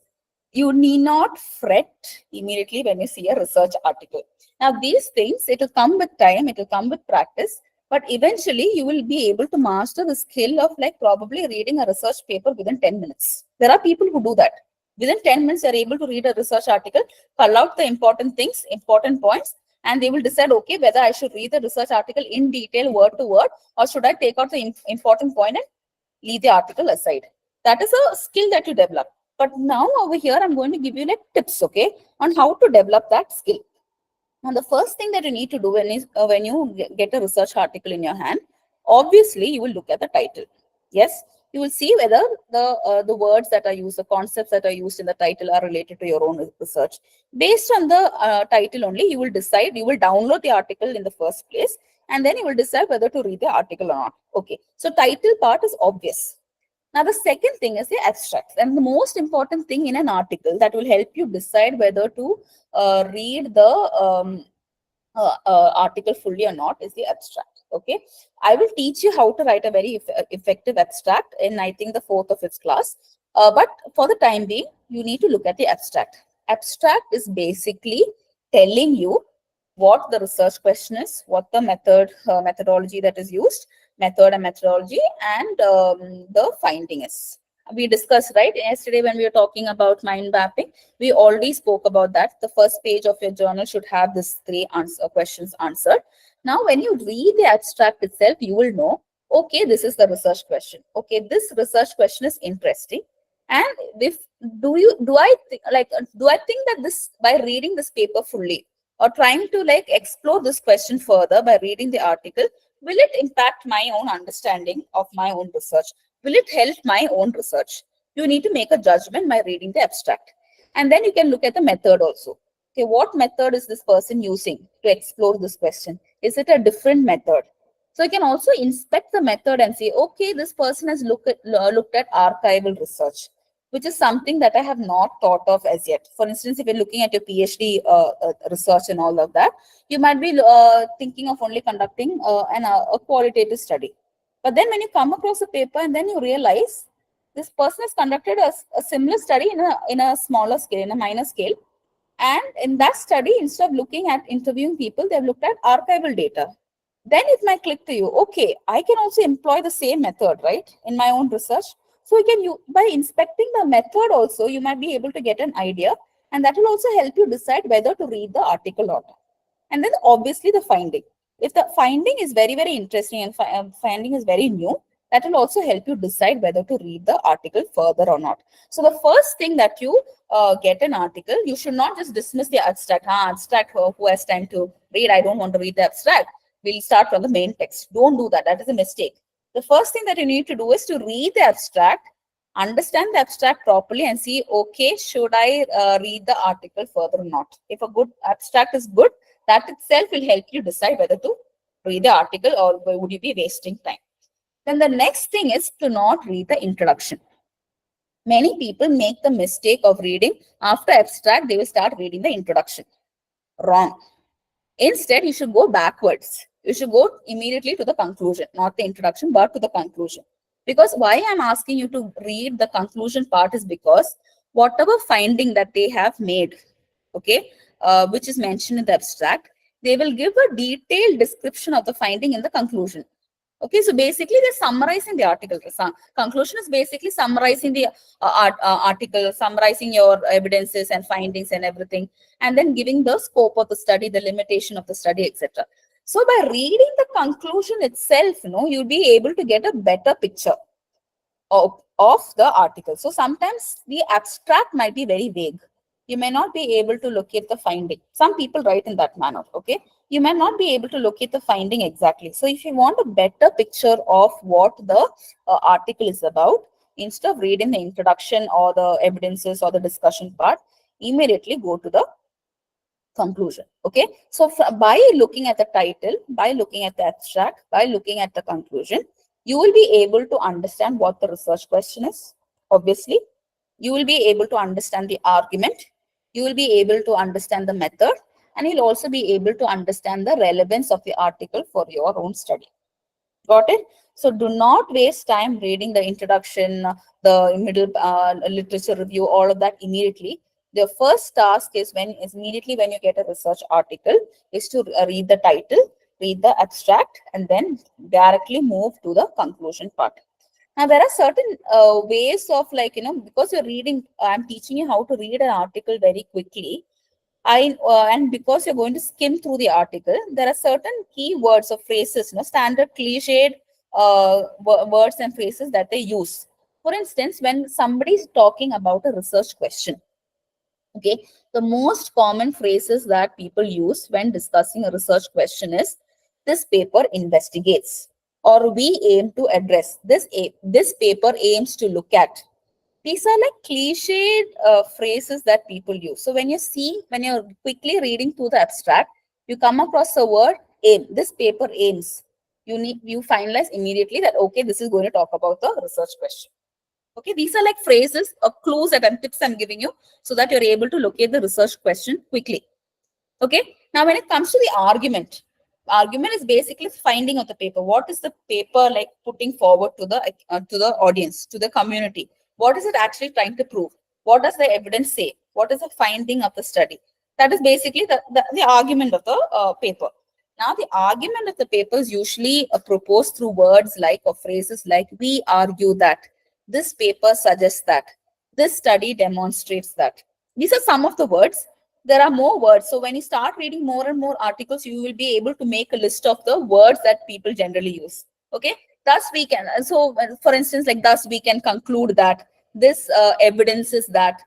You need not fret immediately when you see a research article. Now, these things, it will come with time, it will come with practice, but eventually you will be able to master the skill of like probably reading a research paper within 10 minutes. There are people who do that. Within 10 minutes, they're able to read a research article, call out the important things, important points, and they will decide, okay, whether I should read the research article in detail, word to word, or should I take out the important point and leave the article aside. That is a skill that you develop. But now over here, I'm going to give you like tips, okay, on how to develop that skill. Now, the first thing that you need to do when you get a research article in your hand, obviously, you will look at the title. Yes, you will see whether the words that are used, the concepts that are used in the title are related to your own research. Based on the title only, you will decide, you will download the article in the first place, and then you will decide whether to read the article or not. Okay, so title part is obvious. Now, the second thing is the abstract. And the most important thing in an article that will help you decide whether to read the article fully or not is the abstract. Okay, I will teach you how to write a very effective abstract in, I think, the 4th or 5th class. But for the time being, you need to look at the abstract. Abstract is basically telling you what the research question is, what the methodology that is used, method and methodology, and the finding is. We discussed, right, yesterday when we were talking about mind mapping, we already spoke about that. The first page of your journal should have these 3 questions answered. Now, when you read the abstract itself, you will know, okay, this is the research question. Okay, this research question is interesting. And if do I think that this, by reading this paper fully or trying to like explore this question further by reading the article, will it impact my own understanding of my own research? Will it help my own research? You need to make a judgment by reading the abstract. And then you can look at the method also. Okay, what method is this person using to explore this question? Is it a different method? So you can also inspect the method and say, okay, this person has looked at archival research, which is something that I have not thought of as yet. For instance, if you're looking at your PhD research and all of that, you might be thinking of only conducting a qualitative study. But then when you come across a paper and then you realize this person has conducted a similar study in a smaller scale, in a minor scale. And in that study, instead of looking at interviewing people, they've looked at archival data. Then it might click to you, okay, I can also employ the same method, right, in my own research. So by inspecting the method also, you might be able to get an idea, and that will also help you decide whether to read the article or not. And then obviously the finding. If the finding is very, very interesting and finding is very new, that will also help you decide whether to read the article further or not. So the first thing that you get an article, you should not just dismiss the abstract. Abstract, who has time to read? I don't want to read the abstract. We'll start from the main text. Don't do that. That is a mistake. The first thing that you need to do is to read the abstract, understand the abstract properly, and see, okay, should I read the article further or not? If a good abstract is good, that itself will help you decide whether to read the article or would you be wasting time. Then the next thing is to not read the introduction. Many people make the mistake of reading after abstract, they will start reading the introduction. Wrong. Instead, you should go backwards. You should go immediately to the conclusion, not the introduction, but to the conclusion. Because why I'm asking you to read the conclusion part is because whatever finding that they have made, okay, which is mentioned in the abstract, they will give a detailed description of the finding in the conclusion. Okay, so basically they're summarizing the article. The conclusion is basically summarizing the article, summarizing your evidences and findings and everything, and then giving the scope of the study, the limitation of the study, etc. So by reading the conclusion itself, you'll be able to get a better picture of the article. So sometimes the abstract might be very vague. You may not be able to locate the finding. Some people write in that manner, okay? You may not be able to locate the finding exactly. So if you want a better picture of what the article is about, instead of reading the introduction or the evidences or the discussion part, immediately go to the conclusion, okay? So by looking at the title, by looking at the abstract, by looking at the conclusion, you will be able to understand what the research question is, obviously. You will be able to understand the argument. You will be able to understand the method, and you'll also be able to understand the relevance of the article for your own study. Got it? So do not waste time reading the introduction, the middle literature review, all of that immediately. The first task is immediately when you get a research article is to read the title, read the abstract, and then directly move to the conclusion part. Now, there are certain ways of because you're reading, I'm teaching you how to read an article very quickly. And because you're going to skim through the article, there are certain key words or phrases, standard cliched words and phrases that they use. For instance, when somebody is talking about a research question, okay, the most common phrases that people use when discussing a research question is, this paper investigates, or we aim to address, this paper aims to look at. These are like cliched phrases that people use. So when you're quickly reading through the abstract, you come across the word aim. This paper aims. You finalize immediately that, okay, this is going to talk about the research question. Okay, these are like phrases or clues and tips I'm giving you so that you're able to locate the research question quickly. Okay, now when it comes to the argument is basically finding of the paper. What is the paper like putting forward to the audience, to the community? What is it actually trying to prove? What does the evidence say? What is the finding of the study? That is basically the argument of the paper. Now, the argument of the paper is usually proposed through words like, or phrases like, we argue that, this paper suggests that, this study demonstrates that. These are some of the words. There are more words. So when you start reading more and more articles, you will be able to make a list of the words that people generally use. Okay. Thus we can, so for instance, like thus we can conclude that, this evidence is that.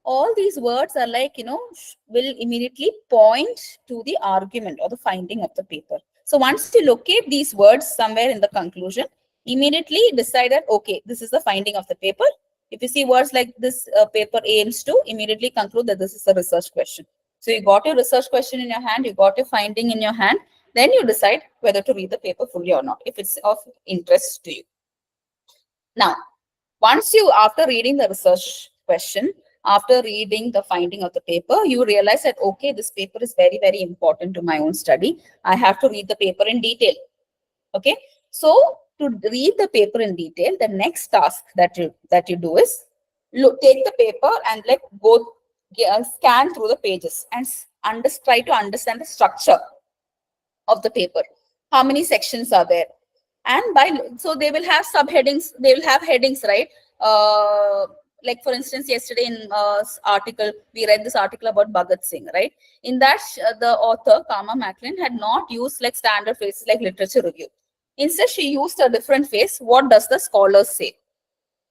All these words are like, will immediately point to the argument or the finding of the paper. So once you locate these words somewhere in the conclusion, immediately decide that, okay, this is the finding of the paper. If you see words like this paper aims to, immediately conclude that this is a research question. So you got your research question in your hand, you got your finding in your hand, then you decide whether to read the paper fully or not, if it's of interest to you. Now, once you, after reading the research question, after reading the finding of the paper, you realize that, okay, this paper is very, very important to my own study. I have to read the paper in detail. Okay. So to read the paper in detail, the next task that you do is take the paper and scan through the pages and try to understand the structure of the paper. How many sections are there? And so they will have subheadings, they will have headings, right? Like for instance, yesterday in article, we read this article about Bhagat Singh, right? In that, the author, Kama Macklin, had not used like standard phrases like literature review. Instead, she used a different phrase. What does the scholars say?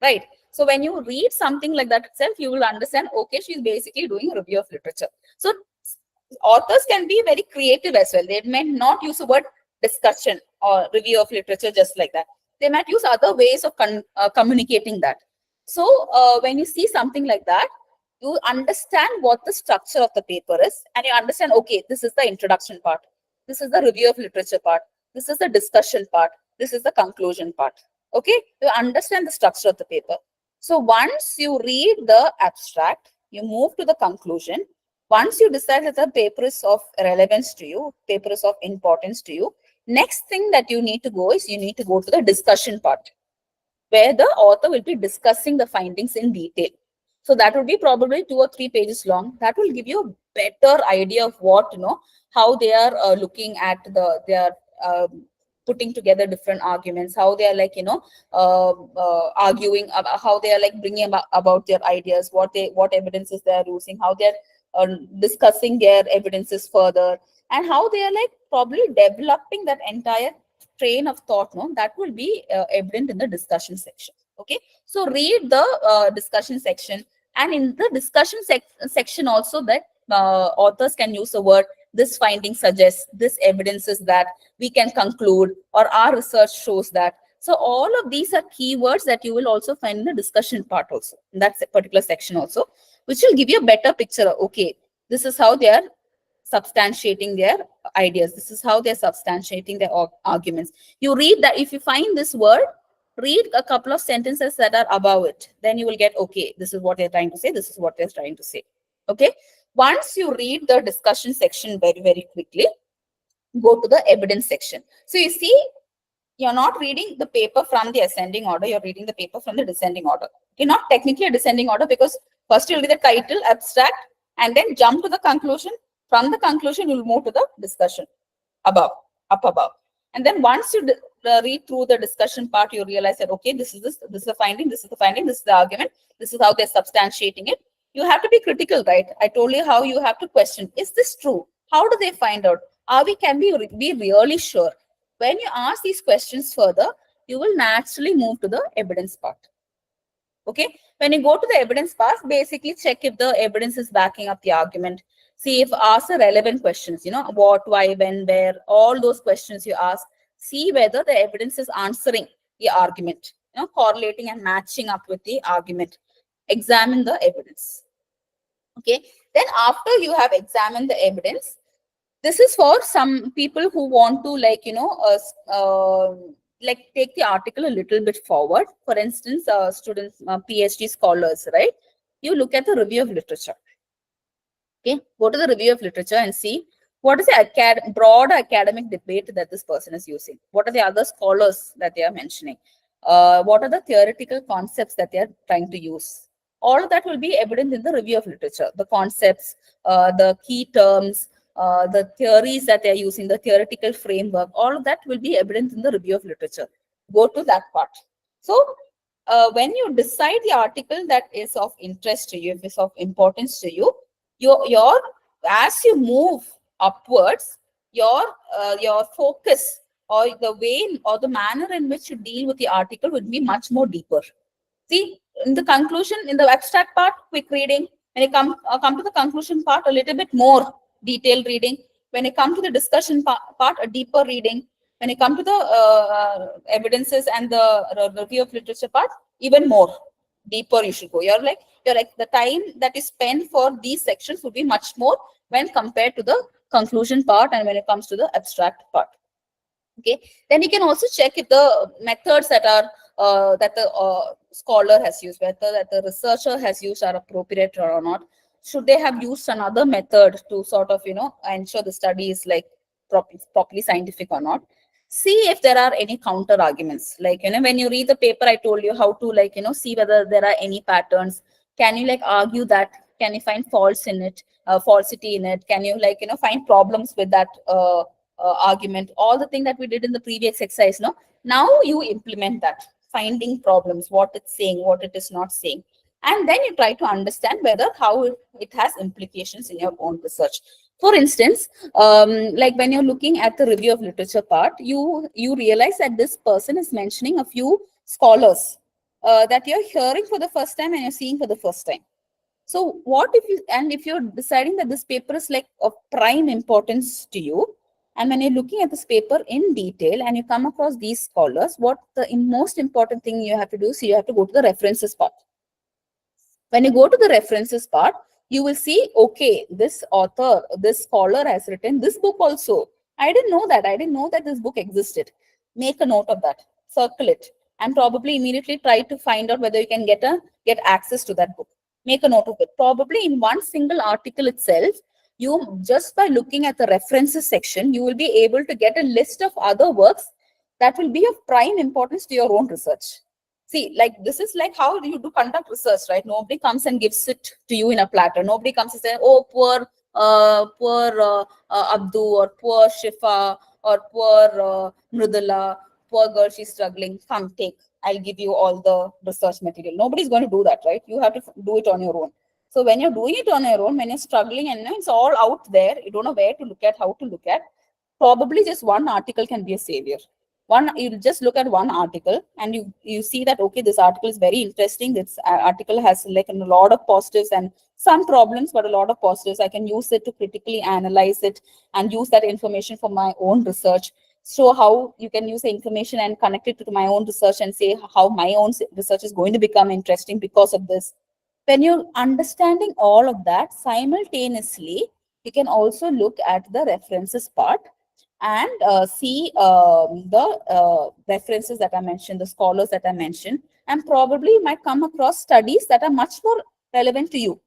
Right? So when you read something like that itself, you will understand, okay, she's basically doing a review of literature. So authors can be very creative as well. They may not use the word discussion or review of literature just like that. They might use other ways of communicating that. So when you see something like that, you understand what the structure of the paper is, and you understand, okay, this is the introduction part. This is the review of literature part. This is the discussion part. This is the conclusion part. Okay, you understand the structure of the paper. So once you read the abstract, you move to the conclusion. Once you decide that the paper is of relevance to you, paper is of importance to you, next thing that you need to go is you need to go to the discussion part, where the author will be discussing the findings in detail. So that will be probably 2 or 3 pages long. That will give you a better idea of what, how they are looking at their putting together different arguments, how they are like, arguing about, how they are like bringing about their ideas, what evidences they are using, how they are discussing their evidences further, and how they are like probably developing that entire train of thought, no, that will be evident in the discussion section. Okay, so read the discussion section, and in the discussion section also, that authors can use the word, this finding suggests, this evidence is that, we can conclude, or our research shows that. So all of these are keywords that you will also find in the discussion part also, in that particular section also, which will give you a better picture. Okay, this is how they are substantiating their ideas. This is how they're substantiating their arguments. You read that, if you find this word, read a couple of sentences that are above it. Then you will get, okay, this is what they're trying to say. This is what they're trying to say. Okay. Once you read the discussion section very, very quickly, go to the evidence section. So you see, you're not reading the paper from the ascending order. You're reading the paper from the descending order. Okay, not technically a descending order, because first you'll read the title, abstract, and then jump to the conclusion. From the conclusion, you'll move to the discussion above, up above. And then once you read through the discussion part, you realize that, okay, this is the finding, this is the finding, this is the argument, this is how they're substantiating it. You have to be critical, right? I told you how you have to question, is this true? How do they find out? Can we be really sure? When you ask these questions further, you will naturally move to the evidence part. Okay, when you go to the evidence part, basically check if the evidence is backing up the argument. See if ask the relevant questions, what, why, when, where, all those questions you ask. See whether the evidence is answering the argument, correlating and matching up with the argument. Examine the evidence. Okay, then after you have examined the evidence, this is for some people who want to take the article a little bit forward. For instance, students, PhD scholars, right? You look at the review of literature. Okay, go to the review of literature and see what is the broad academic debate that this person is using. What are the other scholars that they are mentioning? What are the theoretical concepts that they are trying to use? All of that will be evident in the review of literature. The concepts, the key terms, the theories that they are using, the theoretical framework, all of that will be evident in the review of literature. Go to that part. So when you decide the article that is of interest to you, if it's of importance to you, as you move upwards, your focus or the way or the manner in which you deal with the article would be much more deeper. See, in the conclusion, in the abstract part, quick reading. When you come to the conclusion part, a little bit more detailed reading. When you come to the discussion part, a deeper reading. When you come to the evidences and the review of literature part, even more deeper you should go. You're like the time that is spent for these sections would be much more when compared to the conclusion part and when it comes to the abstract part. Okay, then you can also check if the methods that are that the scholar has used, whether that the researcher has used are appropriate or not. Should they have used another method to sort of ensure the study is like properly scientific or not? See if there are any counter arguments. Like when you read the paper, I told you how to see whether there are any patterns. Can you argue that? Can you find falsity in it? Can you find problems with that argument? All the thing that we did in the previous exercise. No, now you implement that, finding problems, what it's saying, what it is not saying, and then you try to understand how it has implications in your own research. For instance, like when you're looking at the review of literature part, you realize that this person is mentioning a few scholars that you're hearing for the first time and you're seeing for the first time. So what if you're deciding that this paper is like of prime importance to you, and when you're looking at this paper in detail and you come across these scholars, what the most important thing you have to do is you have to go to the references part. When you go to the references part, you will see, okay, this author, this scholar has written this book also. I didn't know that. I didn't know that this book existed. Make a note of that, circle it, and probably immediately try to find out whether you can get access to that book. Make a note of it. Probably in one single article itself, you just by looking at the references section, you will be able to get a list of other works that will be of prime importance to your own research. See, like this is like how you do conduct research, right? Nobody comes and gives it to you in a platter. Nobody comes and says, oh, poor Abdu or poor Shifa or poor Mridula, poor girl, she's struggling. Come, take. I'll give you all the research material. Nobody's going to do that, right? You have to do it on your own. So when you're doing it on your own, when you're struggling and it's all out there, you don't know where to look at, how to look at, probably just one article can be a savior. You just look at one article and you see that, okay, this article is very interesting. This article has like a lot of positives and some problems, but a lot of positives. I can use it to critically analyze it and use that information for my own research. So how you can use the information and connect it to my own research and say how my own research is going to become interesting because of this. When you're understanding all of that simultaneously, you can also look at the references part and see the references that I mentioned, the scholars that I mentioned, and probably you might come across studies that are much more relevant to you,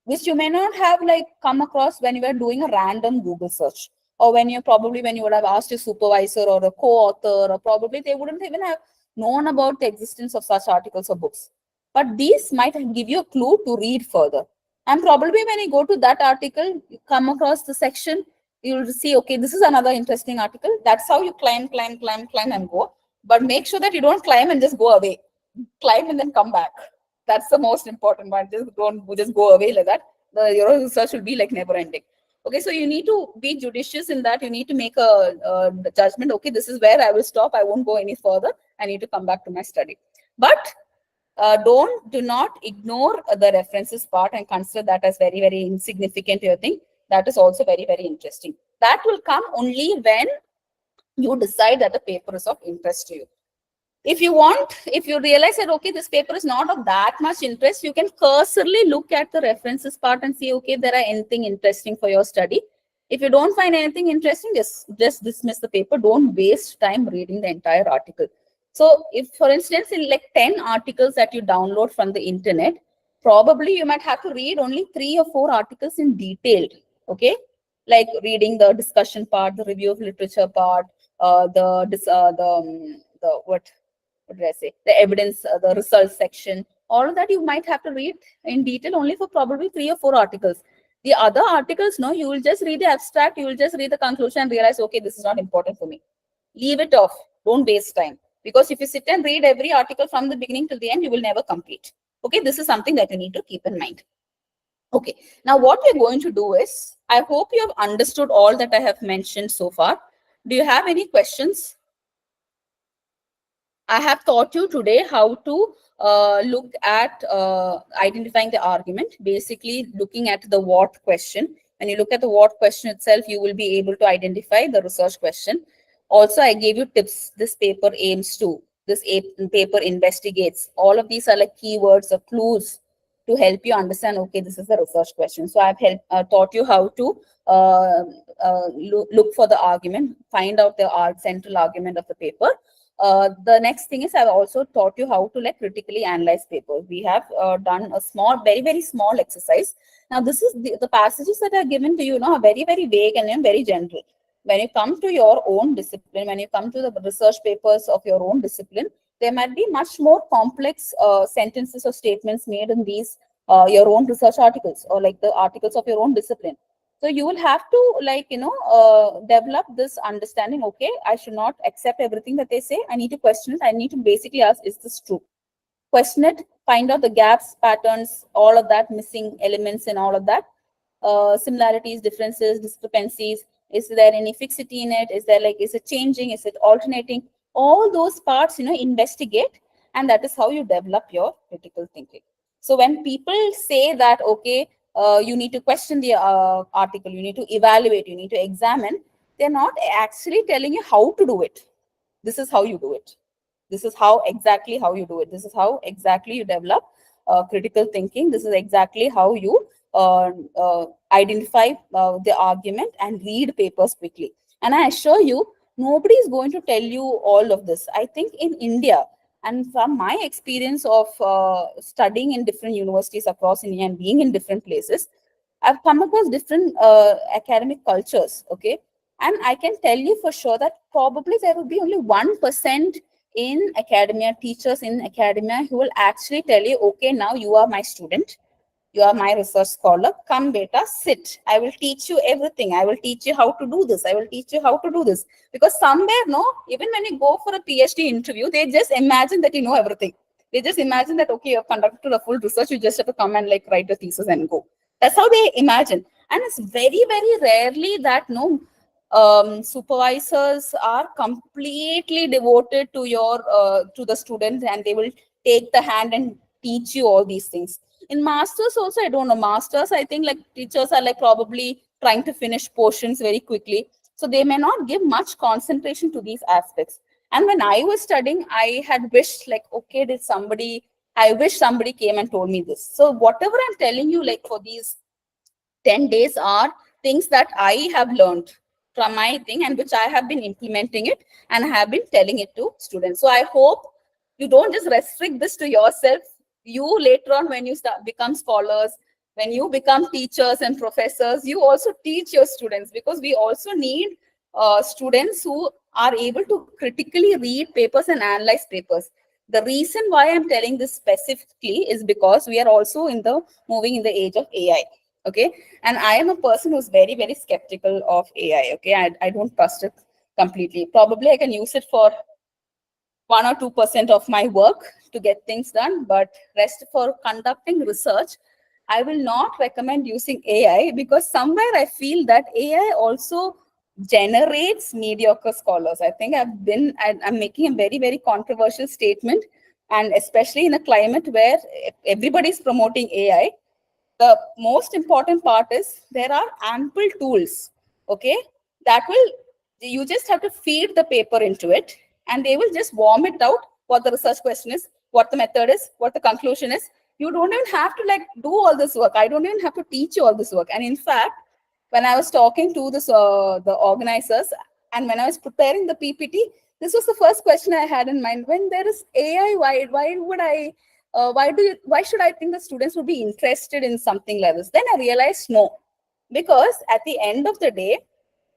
which you may not have like come across when you were doing a random Google search, or when you would have asked your supervisor or a co-author, or probably they wouldn't even have known about the existence of such articles or books. But these might give you a clue to read further. And probably when you go to that article, you come across the section, you'll see, okay, this is another interesting article. That's how you climb and go. But make sure that you don't climb and just go away. Climb and then come back. That's the most important one. Just don't just go away like that. Your research will be like never ending. Okay, so you need to be judicious in that. You need to make a judgment. Okay, this is where I will stop. I won't go any further. I need to come back to my study. But do not ignore the references part and consider that as very, very insignificant to your thing. That is also very, very interesting. That will come only when you decide that the paper is of interest to you. If you realize that, okay, this paper is not of that much interest, you can cursorily look at the references part and see, okay, if there are anything interesting for your study. If you don't find anything interesting, just dismiss the paper. Don't waste time reading the entire article. So if, for instance, in like 10 articles that you download from the internet, probably you might have to read only 3 or 4 articles in detail, okay? Like reading the discussion part, the review of literature part, what did I say? The evidence, the results section, all of that you might have to read in detail only for probably 3 or 4 articles. The other articles, no, you will just read the abstract, you will just read the conclusion and realize, okay, this is not important for me. Leave it off. Don't waste time. Because if you sit and read every article from the beginning to the end, you will never complete. Okay, this is something that you need to keep in mind. Okay, now what we're going to do is, I hope you have understood all that I have mentioned so far. Do you have any questions? I have taught you today how to look at identifying the argument, basically looking at the what question. When you look at the what question itself, you will be able to identify the research question. Also, I gave you tips. This paper aims to, this paper investigates. All of these are like keywords or clues to help you understand, okay, this is the research question. So I've taught you how to look for the argument, find out the central argument of the paper. The next thing is I've also taught you how to like critically analyze papers. We have done a small, very, very small exercise. Now, this is the passages that are given to you now are very, very vague and very general. When you come to your own discipline, when you come to the research papers of your own discipline, there might be much more complex sentences or statements made in these your own research articles or like the articles of your own discipline. So you will have to like, develop this understanding, okay, I should not accept everything that they say. I need to question it. I need to basically ask, is this true? Question it, find out the gaps, patterns, all of that, missing elements and all of that. Similarities, differences, discrepancies. Is there any fixity in it? Is it changing? Is it alternating? All those parts, investigate. And that is how you develop your critical thinking. So when people say that, okay, you need to question the article, you need to evaluate, you need to examine, they're not actually telling you how to do it. This is how you do it. This is exactly how you do it. This is how exactly you develop critical thinking. This is exactly how you identify the argument and read papers quickly. And I assure you, nobody is going to tell you all of this. I think in India, and from my experience of studying in different universities across India and being in different places, I've come across different academic cultures, okay? And I can tell you for sure that probably there will be only 1% in academia, teachers in academia who will actually tell you, okay, now you are my student. You are my research scholar. Come, beta, sit. I will teach you everything. I will teach you how to do this. I will teach you how to do this. Because somewhere, no, even when you go for a PhD interview, they just imagine that you know everything. They just imagine that, okay, you have conducted a full research. You just have to come and like write a thesis and go. That's how they imagine. And it's very, very rarely that, no, supervisors are completely devoted to your to the students, and they will take the hand and teach you all these things. In masters also, I don't know, masters, I think like teachers are like probably trying to finish portions very quickly, so they may not give much concentration to these aspects. And when I was studying, I had wished like, okay, I wish somebody came and told me this. So whatever I'm telling you, like for these 10 days are things that I have learned from my thing, and which I have been implementing it and have been telling it to students. So I hope you don't just restrict this to yourself. You later on, when you become scholars, when you become teachers and professors, you also teach your students, because we also need students who are able to critically read papers and analyze papers. The reason why I'm telling this specifically is because we are also moving in the age of AI. Okay. And I am a person who's very, very skeptical of AI. Okay. I don't trust it completely. Probably I can use it for 1 or 2% of my work to get things done, but rest for conducting research, I will not recommend using AI, because somewhere I feel that AI also generates mediocre scholars. I think I'm making a very, very controversial statement, and especially in a climate where everybody's promoting AI, the most important part is there are ample tools, okay, you just have to feed the paper into it, and they will just vomit out what the research question is, what the method is, what the conclusion is. You don't even have to like do all this work. I don't even have to teach you all this work. And in fact, when I was talking to the organizers, and when I was preparing the PPT, this was the first question I had in mind. When there is AI, why should I think the students would be interested in something like this? Then I realized no, because at the end of the day,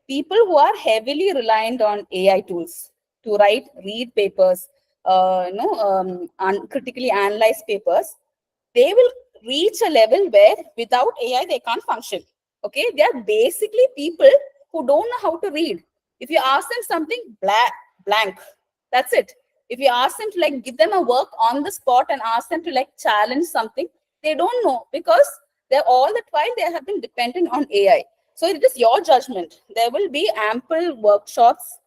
people who are heavily reliant on AI tools to read papers, critically analyze papers, they will reach a level where without AI, they can't function. Okay, they are basically people who don't know how to read. If you ask them something, blank. That's it. If you ask them to like give them a work on the spot and ask them to like challenge something, they don't know, because they're all the while they have been dependent on AI. So it is your judgment. There will be ample workshops.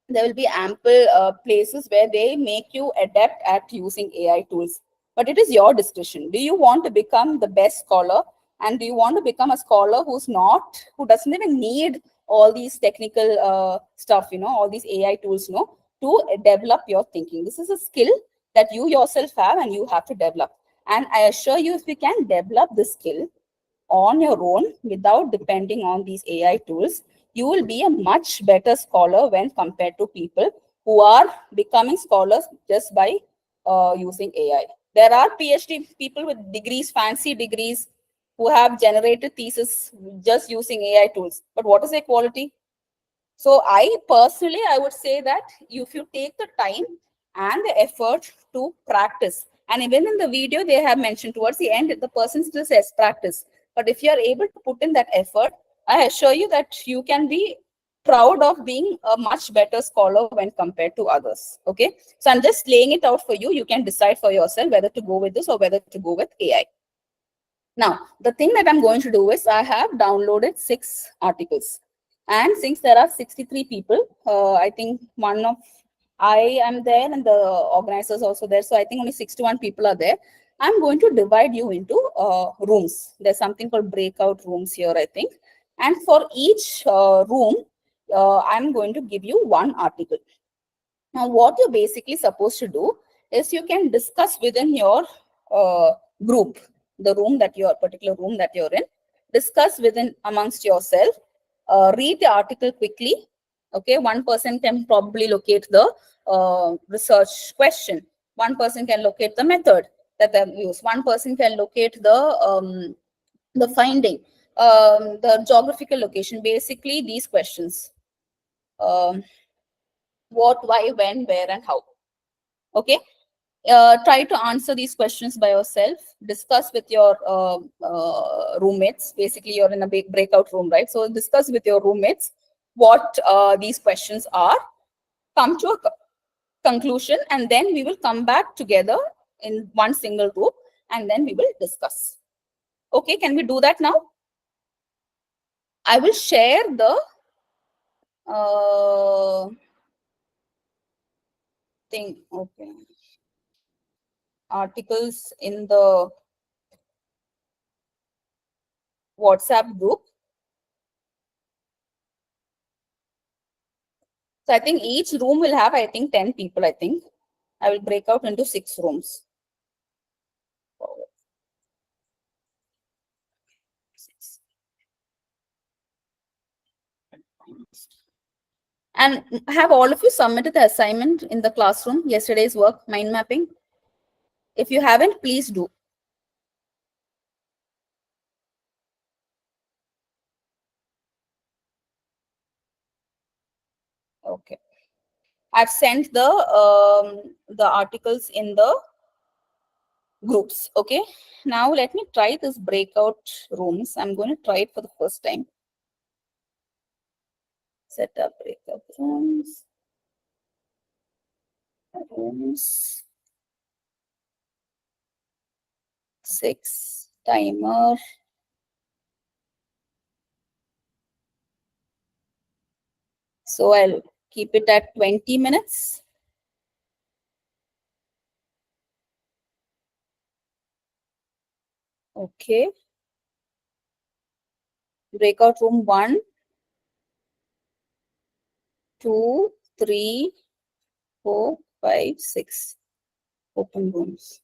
There will be ample places where they make you adept at using AI tools. But it is your discretion. Do you want to become the best scholar? And do you want to become a scholar who doesn't even need all these technical stuff, all these AI tools, to develop your thinking? This is a skill that you yourself have and you have to develop. And I assure you, if you can develop this skill on your own without depending on these AI tools, you will be a much better scholar when compared to people who are becoming scholars just by using AI. There are PhD people with degrees, fancy degrees, who have generated thesis just using AI tools. But what is their quality? So I would say that if you take the time and the effort to practice, and even in the video, they have mentioned towards the end, the person still says practice. But if you are able to put in that effort, I assure you that you can be proud of being a much better scholar when compared to others. Okay. So I'm just laying it out for you. You can decide for yourself whether to go with this or whether to go with AI. Now, the thing that I'm going to do is I have downloaded 6 articles. And since there are 63 people, I think I am there and the organizers also there. So I think only 61 people are there. I'm going to divide you into rooms. There's something called breakout rooms here, I think. And for each room, I'm going to give you 1 article. Now, what you're basically supposed to do is you can discuss within your group, the particular room that you're in, discuss amongst yourself, read the article quickly. Okay, one person can probably locate the research question. One person can locate the method that they've used. One person can locate the finding, the geographical location, basically these questions. What, why, when, where, and how. Okay. Try to answer these questions by yourself. Discuss with your roommates. Basically, you're in a big breakout room, right? So discuss with your roommates what these questions are. Come to a conclusion, and then we will come back together in one single group, and then we will discuss. Okay, can we do that now? I will share the thing. Okay. Articles in the WhatsApp group. So I think each room will have, I think, 10 people, I think. I will break out into 6 rooms. And have all of you submitted the assignment in the classroom, yesterday's work, mind mapping? If you haven't, please do. Okay. I've sent the articles in the groups. Okay. Now let me try this breakout rooms. I'm going to try it for the first time. Set up breakout rooms. Rooms. 6 timer. So I'll keep it at 20 minutes. Okay. Breakout room 1, 2, 3, 4, 5, 6. Open rooms.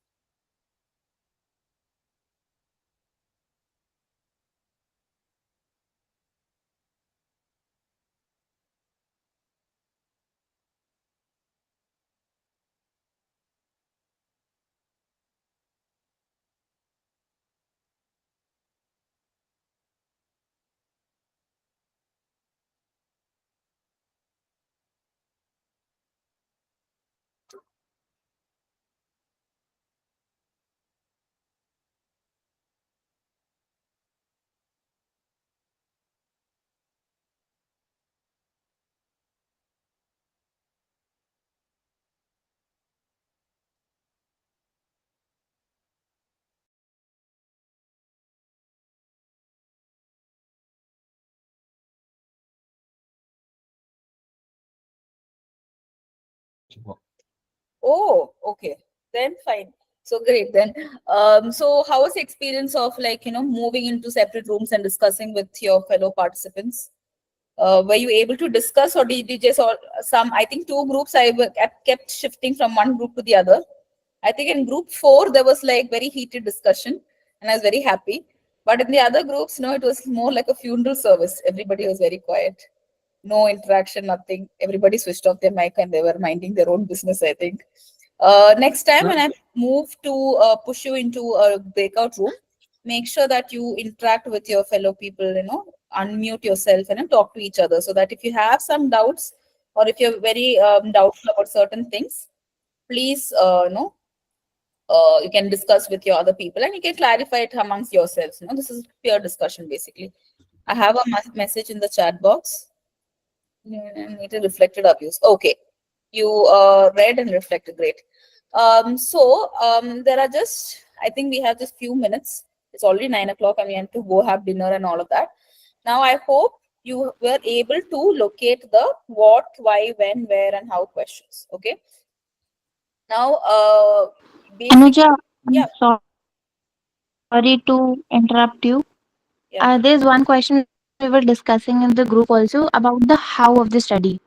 Oh, okay. Then fine. So great then. So how was the experience of moving into separate rooms and discussing with your fellow participants? Were you able to discuss, or did you just, or some, I think 2 groups kept shifting from one group to the other. I think in group 4, there was like very heated discussion and I was very happy. But in the other groups, no, it was more like a funeral service. Everybody was very quiet. No interaction, nothing. Everybody switched off their mic and they were minding their own business, I think. Next time when I move to push you into a breakout room, make sure that you interact with your fellow people, unmute yourself and then talk to each other, so that if you have some doubts or if you're very doubtful about certain things, please, you can discuss with your other people and you can clarify it amongst yourselves. This is peer discussion basically. I have a message in the chat box. It reflected abuse. Okay, you read and reflected. Great. There are just, I think we have just few minutes. It's already 9 o'clock and we have to go have dinner and all of that. Now I hope you were able to locate the what, why, when, where, and how questions. Okay. Now,
Anuja,
yeah.
sorry to interrupt you.
Yeah.
There's one question we were discussing in the group also about the how of the study.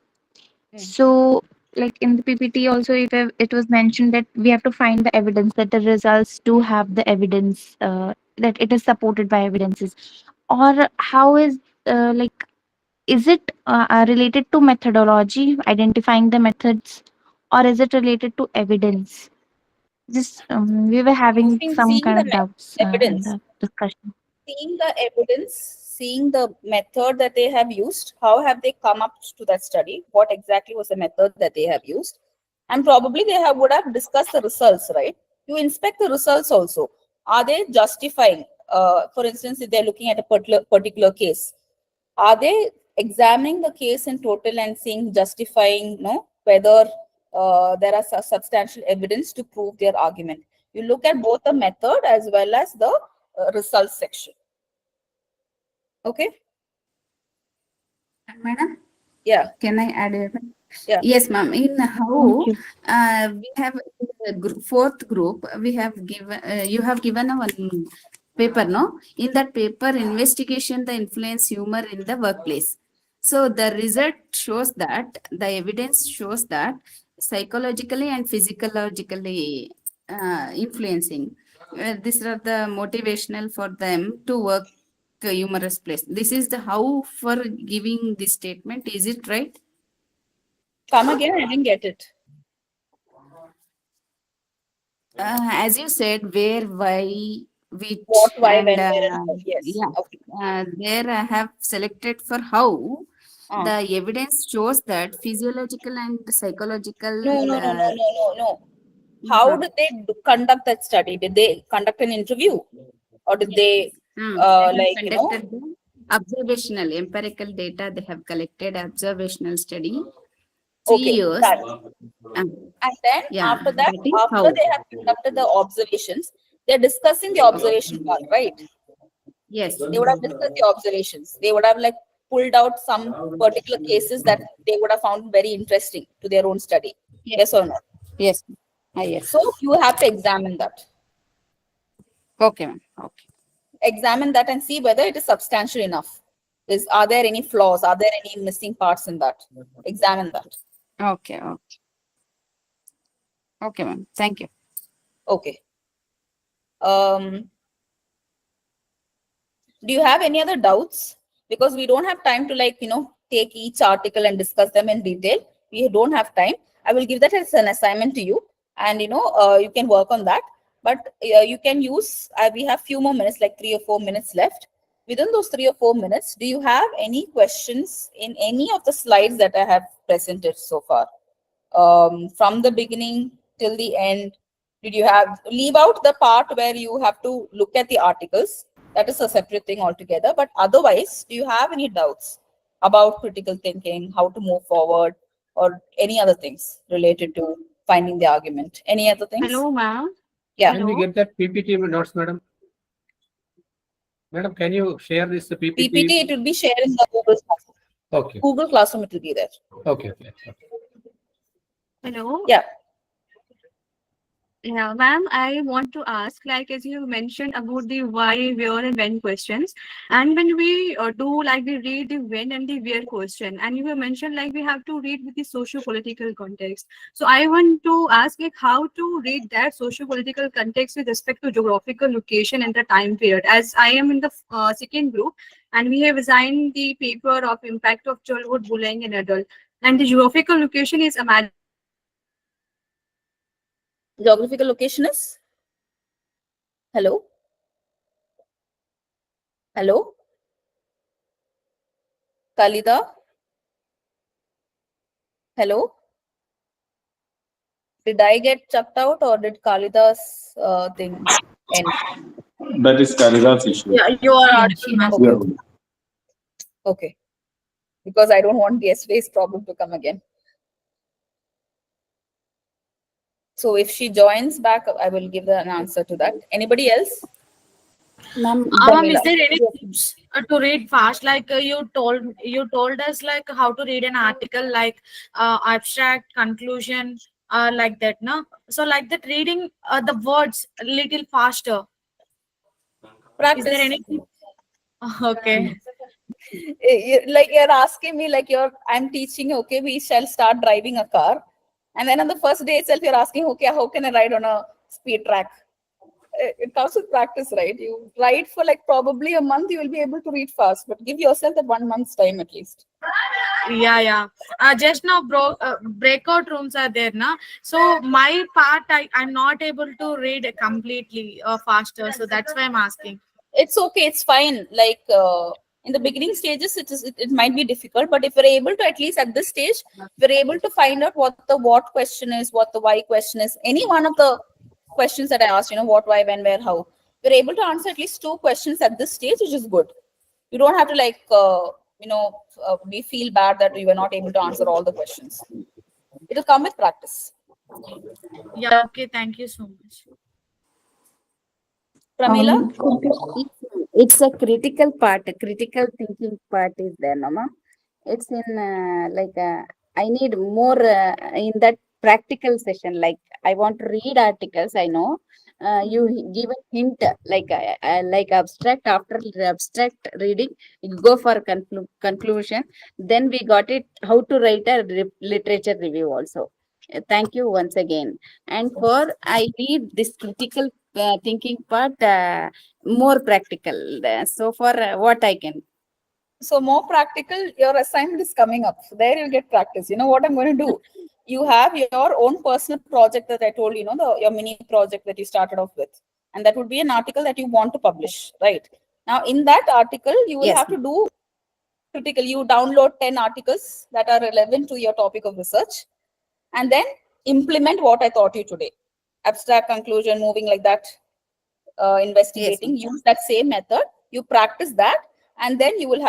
So, like in the PPT also, it was mentioned that we have to find the evidence, that the results do have the evidence, that it is supported by evidences. Or how is, is it related to methodology, identifying the methods, or is it related to evidence? Just we were having some
Seeing
kind
the
of doubts in
evidence.
the discussion.
Seeing the evidence, seeing the method that they have used, how have they come up to that study? What exactly was the method that they have used? and probably they would have discussed the results, right? You inspect the results also. Are they justifying? For instance, if they're looking at a particular case, are they examining the case in total and seeing, justifying, whether there are substantial evidence to prove their argument? You look at both the method as well as the results section. Okay.
Madam,
Yeah.
can I add?
Yeah.
Yes, ma'am. In how we have fourth group, we have given you have given a one paper, no? In that paper, investigation the influence humor in the workplace. So the result shows that the evidence shows that psychologically and physiologically influencing. These are the motivational for them to work a humorous place. This is the how for giving this statement. Is it right?
Come again, I didn't get it.
As you said, where, why, which,
What, why,
and,
when, where, and how. Yes.
yeah,
Okay.
there I have selected for how
Ah.
the evidence shows that physiological and psychological.
No. How did they conduct that study? Did they conduct an interview, or did they
Conducted the observational empirical data they have collected, observational study. 3
Okay,
years.
that.
Um,
And then
Yeah,
after that,
that is
after
how.
they have conducted the observations, they're discussing the observation part, right?
Yes.
They would have discussed the observations. They would have pulled out some particular cases that they would have found very interesting to their own study. Yes or no?
Yes. Yes.
So you have to examine that.
Okay, ma'am. Okay.
Examine that and see whether it is substantial enough. Are there any flaws? Are there any missing parts in that? Examine that.
Okay. Okay, ma'am. Thank you.
Okay. Do you have any other doubts? Because we don't have time to take each article and discuss them in detail. We don't have time. I will give that as an assignment to you, and you can work on that. But you can use, we have few more minutes, like 3 or 4 minutes left. Within those 3 or 4 minutes, do you have any questions in any of the slides that I have presented so far? From the beginning till the end, did you leave out the part where you have to look at the articles? That is a separate thing altogether. But otherwise, do you have any doubts about critical thinking, how to move forward, or any other things related to finding the argument? Any other things?
Hello, ma'am.
Yeah.
Can we get that PPT notes, madam? Madam, can you share this PPT?
PPT, it will be shared in the Google Classroom.
Okay.
Google Classroom, it will be there.
Okay.
Hello.
Yeah.
Yeah, ma'am, I want to ask, as you mentioned about the why, where, and when questions, and when we we read the when and the where question, and you have mentioned we have to read with the socio-political context. So I want to ask how to read that socio-political context with respect to geographical location and the time period. As I am in the second group, and we have assigned the paper of impact of childhood bullying in adult, and the geographical location is
Geographical location is? Hello? Hello? Kalida? Hello? Did I get chucked out, or did Kalida's thing end?
That is Kalida's issue.
Yeah, you are audible.
Yeah.
Okay. Because I don't want yesterday's problem to come again. So if she joins back, I will give an answer to that. Anybody else?
Ma'am, is there any tips to read fast? You told us how to read an article, abstract, conclusion, like that, no? So that reading the words a little faster.
Practice.
Is there any? Okay.
You're asking me, I'm teaching, okay, we shall start driving a car. And then on the first day itself, you're asking, okay, how can I ride on a speed track? It comes with practice, right? You ride for probably a month, you will be able to read fast, but give yourself that 1 month's time at least.
Yeah. Just now, breakout rooms are there, na? So my part, I'm not able to read completely faster. So that's why I'm asking.
It's okay. It's fine. In the beginning stages, it might be difficult, but if we're able to, at least at this stage, we're able to find out what the what question is, what the why question is, any one of the questions that I asked, what, why, when, where, how. We're able to answer at least 2 questions at this stage, which is good. You don't have to we feel bad that we were not able to answer all the questions. It will come with practice.
Yeah, okay, thank you so much.
Pramila?
It's a critical part, a critical thinking part is there, no, ma'am? It's in I need more in that practical session. Like I want to read articles. I know you give a hint like abstract. After the abstract reading, you go for conclusion. Then we got it how to write a literature review also. Thank you once again. And for I need this critical thinking part more practical. So for what I can.
So more practical, your assignment is coming up. So there you'll get practice. You know what I'm going to do? You have your own personal project that I told you, your mini project that you started off with. And that would be an article that you want to publish, right? Now, in that article, you will have to do critical. You download 10 articles that are relevant to your topic of research and then implement what I taught you today. Abstract, conclusion, moving like that, investigating. Use that same method. You practice that. And then you'll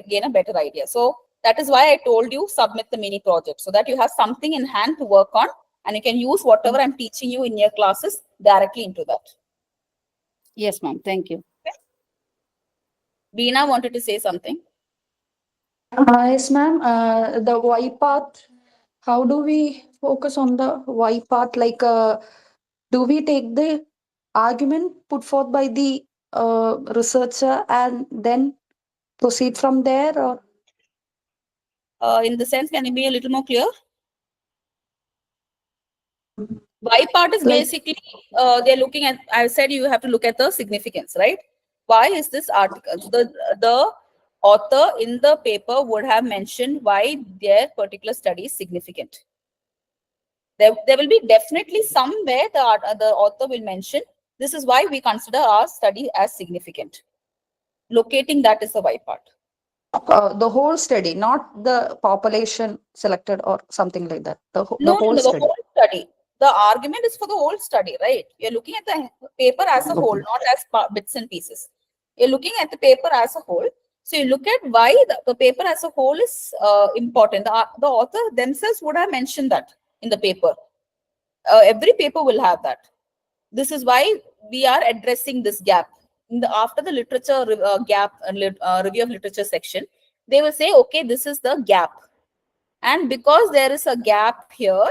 gain a better idea. So that is why I told you submit the mini project so that you have something in hand to work on and you can use whatever I'm teaching you in your classes directly into that.
Yes, ma'am. Thank you.
Okay. Beena wanted to say something.
Yes, ma'am. The why part, how do we focus on the why part? Like, do we take the argument put forth by the researcher and then proceed from there, or
in the sense, can you be a little more clear? Why part is basically they're looking at, I said you have to look at the significance, right? Why is this article? The author in the paper would have mentioned why their particular study is significant. There will be definitely somewhere the author will mention this is why we consider our study as significant. Locating that is the why part.
the whole study, not the population selected or something like that? The whole
study. The argument is for the whole study, right? You're looking at the paper as a whole, not as bits and pieces. You're looking at the paper as a whole. So you look at why the paper as a whole is important. The author themselves would have mentioned that in the paper. Every paper will have that. This is why we are addressing this gap. After the literature gap and review of literature section, they will say, okay, this is the gap. And because there is a gap here,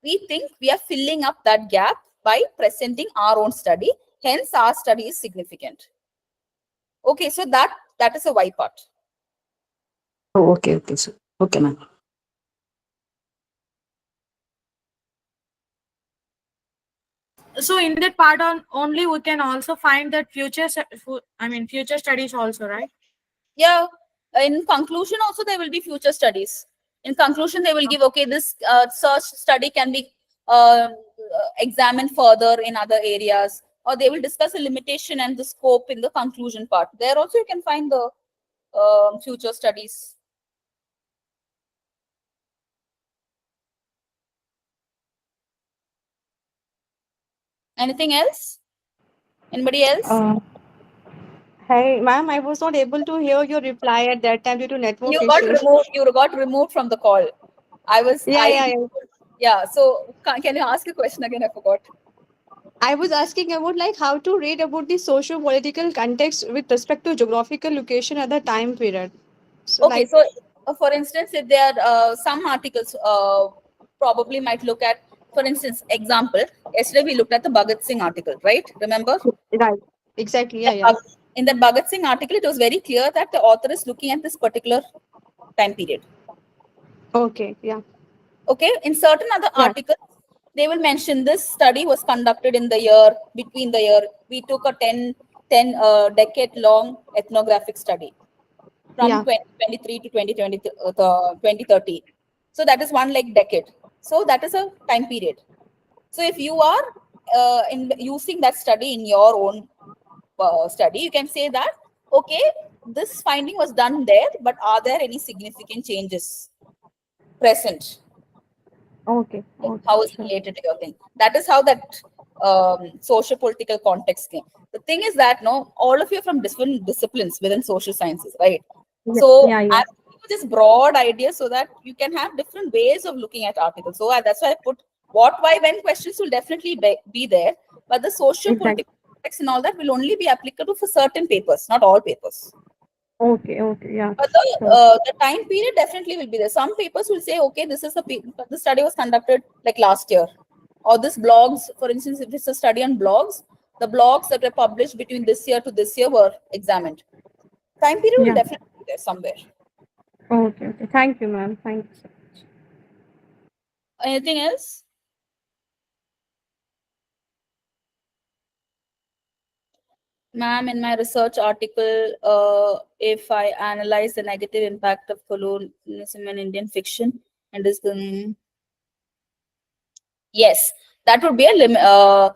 we think we are filling up that gap by presenting our own study. Hence, our study is significant. Okay, so that is a why part.
Oh, okay, sir. Okay, ma'am.
So in that part only we can also find that future studies also, right?
Yeah. In conclusion also there will be future studies. In conclusion they will give, okay, this search study can be examined further in other areas, or they will discuss the limitation and the scope in the conclusion part. There also you can find the future studies. Anything else? Anybody else?
Hey, ma'am, I was not able to hear your reply at that time due to network
You
issues.
got removed from the call. Yeah. So can you ask a question again? I forgot.
I was asking about like how to read about the socio-political context with respect to geographical location at the time period. So
For instance, if there are some articles probably might look at, for instance, example, yesterday we looked at the Bhagat Singh article, right? Remember?
Right. Exactly. Yeah.
In that Bhagat Singh article, it was very clear that the author is looking at this particular time period.
Okay. Yeah.
Okay. In certain other articles, they will mention this study was conducted in the year, between the year, we took a 10 decade long ethnographic study from 2023 to 2030. So that is one like decade. So that is a time period. So if you are using that study in your own study, you can say that, okay, this finding was done there, but are there any significant changes present?
Okay.
How is it related to your thing? That is how that socio-political context came. The thing is that all of you are from different disciplines within social sciences, right? So I'm giving you this broad idea so that you can have different ways of looking at articles. So that's why I put what, why, when questions will definitely be there, but the socio-political context and all that will only be applicable for certain papers, not all papers.
Okay, yeah.
But the time period definitely will be there. Some papers will say, okay, this is the study was conducted like last year. Or this blogs, for instance, if it's a study on blogs, the blogs that were published between this year to this year were examined. Time period will definitely be there somewhere.
Okay. Thank you, ma'am. Thank you so much.
Anything else? Ma'am, in my research article, if I analyze the negative impact of colonialism in Indian fiction, and is the yes, that would be a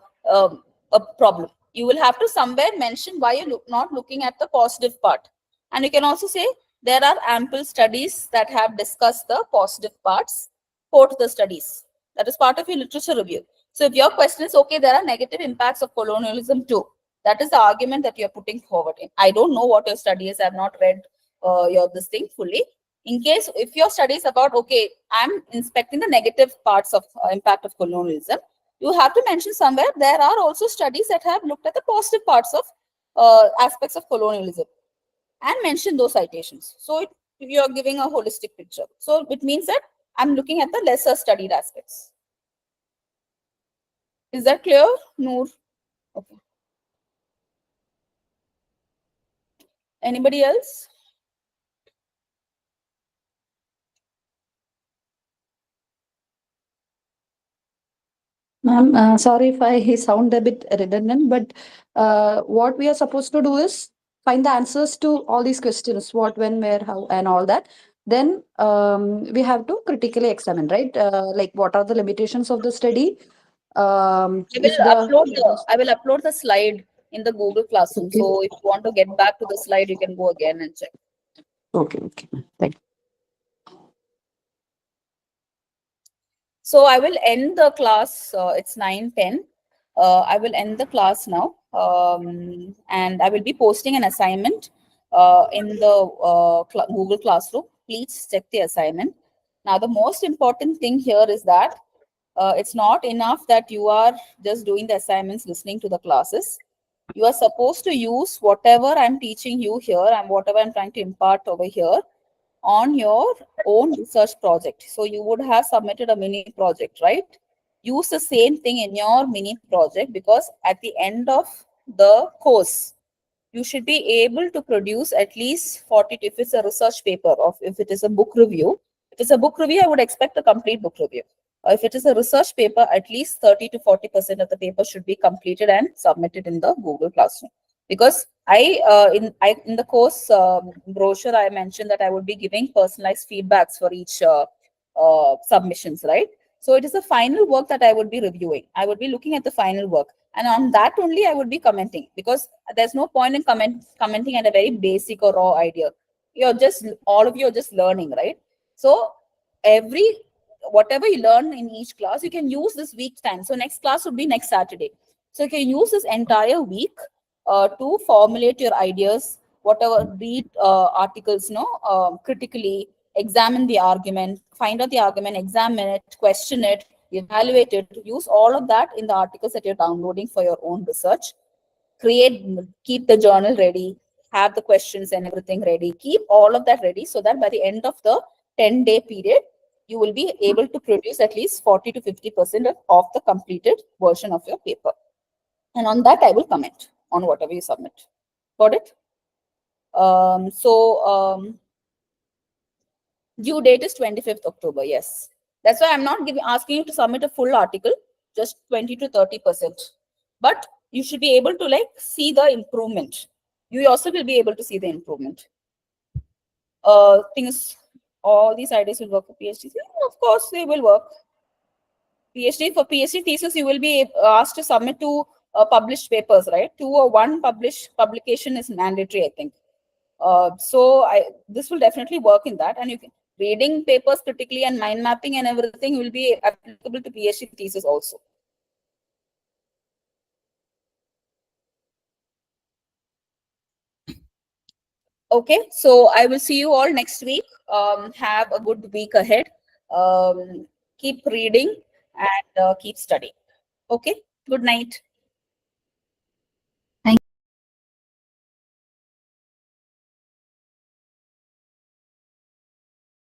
problem. You will have to somewhere mention why you're not looking at the positive part. And you can also say there are ample studies that have discussed the positive parts. Quote the studies. That is part of your literature review. So if your question is, okay, there are negative impacts of colonialism too. That is the argument that you're putting forward. I don't know what your study is. I have not read this thing fully. In case, if your study is about, okay, I'm inspecting the negative parts of impact of colonialism, you have to mention somewhere there are also studies that have looked at the positive parts of aspects of colonialism and mention those citations. So you're giving a holistic picture. So it means that I'm looking at the lesser studied aspects. Is that clear, Noor? Okay. Anybody else?
Ma'am, sorry if I sound a bit redundant, but what we are supposed to do is find the answers to all these questions: what, when, where, how, and all that. Then we have to critically examine, right? Like, what are the limitations of the study?
I will upload the slide in the Google Classroom.
Okay.
So if you want to get back to the slide, you can go again and check.
Okay. Thank you.
So I will end the class. It's 9:10. I will end the class now, and I will be posting an assignment in the Google Classroom. Please check the assignment. Now, the most important thing here is that it's not enough that you are just doing the assignments, listening to the classes. You are supposed to use whatever I'm teaching you here and whatever I'm trying to impart over here on your own research project. So you would have submitted a mini project, right? Use the same thing in your mini project, because at the end of the course, you should be able to produce at least 40, if it's a research paper, or if it is a book review. If it's a book review, I would expect a complete book review. If it is a research paper, at least 30 to 40% of the paper should be completed and submitted in the Google Classroom. Because in the course brochure, I mentioned that I would be giving personalized feedbacks for each submissions, right? So it is the final work that I would be reviewing. I would be looking at the final work, and on that only I would be commenting, because there's no point in commenting at a very basic or raw idea. All of you are just learning, right? So whatever you learn in each class, you can use this week's time. So next class would be next Saturday. So you can use this entire week to formulate your ideas, whatever, read articles, critically, examine the argument, find out the argument, examine it, question it, evaluate it, use all of that in the articles that you're downloading for your own research. Keep the journal ready, have the questions and everything ready, keep all of that ready, so that by the end of the 10-day period, you will be able to produce at least 40 to 50% of the completed version of your paper. And on that, I will comment on whatever you submit. Got it? Due date is 25th October. Yes. That's why I'm not asking you to submit a full article, just 20 to 30%. But you should be able to see the improvement. You also will be able to see the improvement. Things, all these ideas will work for PhD. Yeah, of course, they will work. For PhD thesis, you will be asked to submit 2 published papers, right? 2 or 1 publication is mandatory, I think. This will definitely work in that, and you can reading papers critically and mind mapping and everything will be applicable to PhD thesis also. Okay, so I will see you all next week. Have a good week ahead. Keep reading and keep studying. Okay, good night.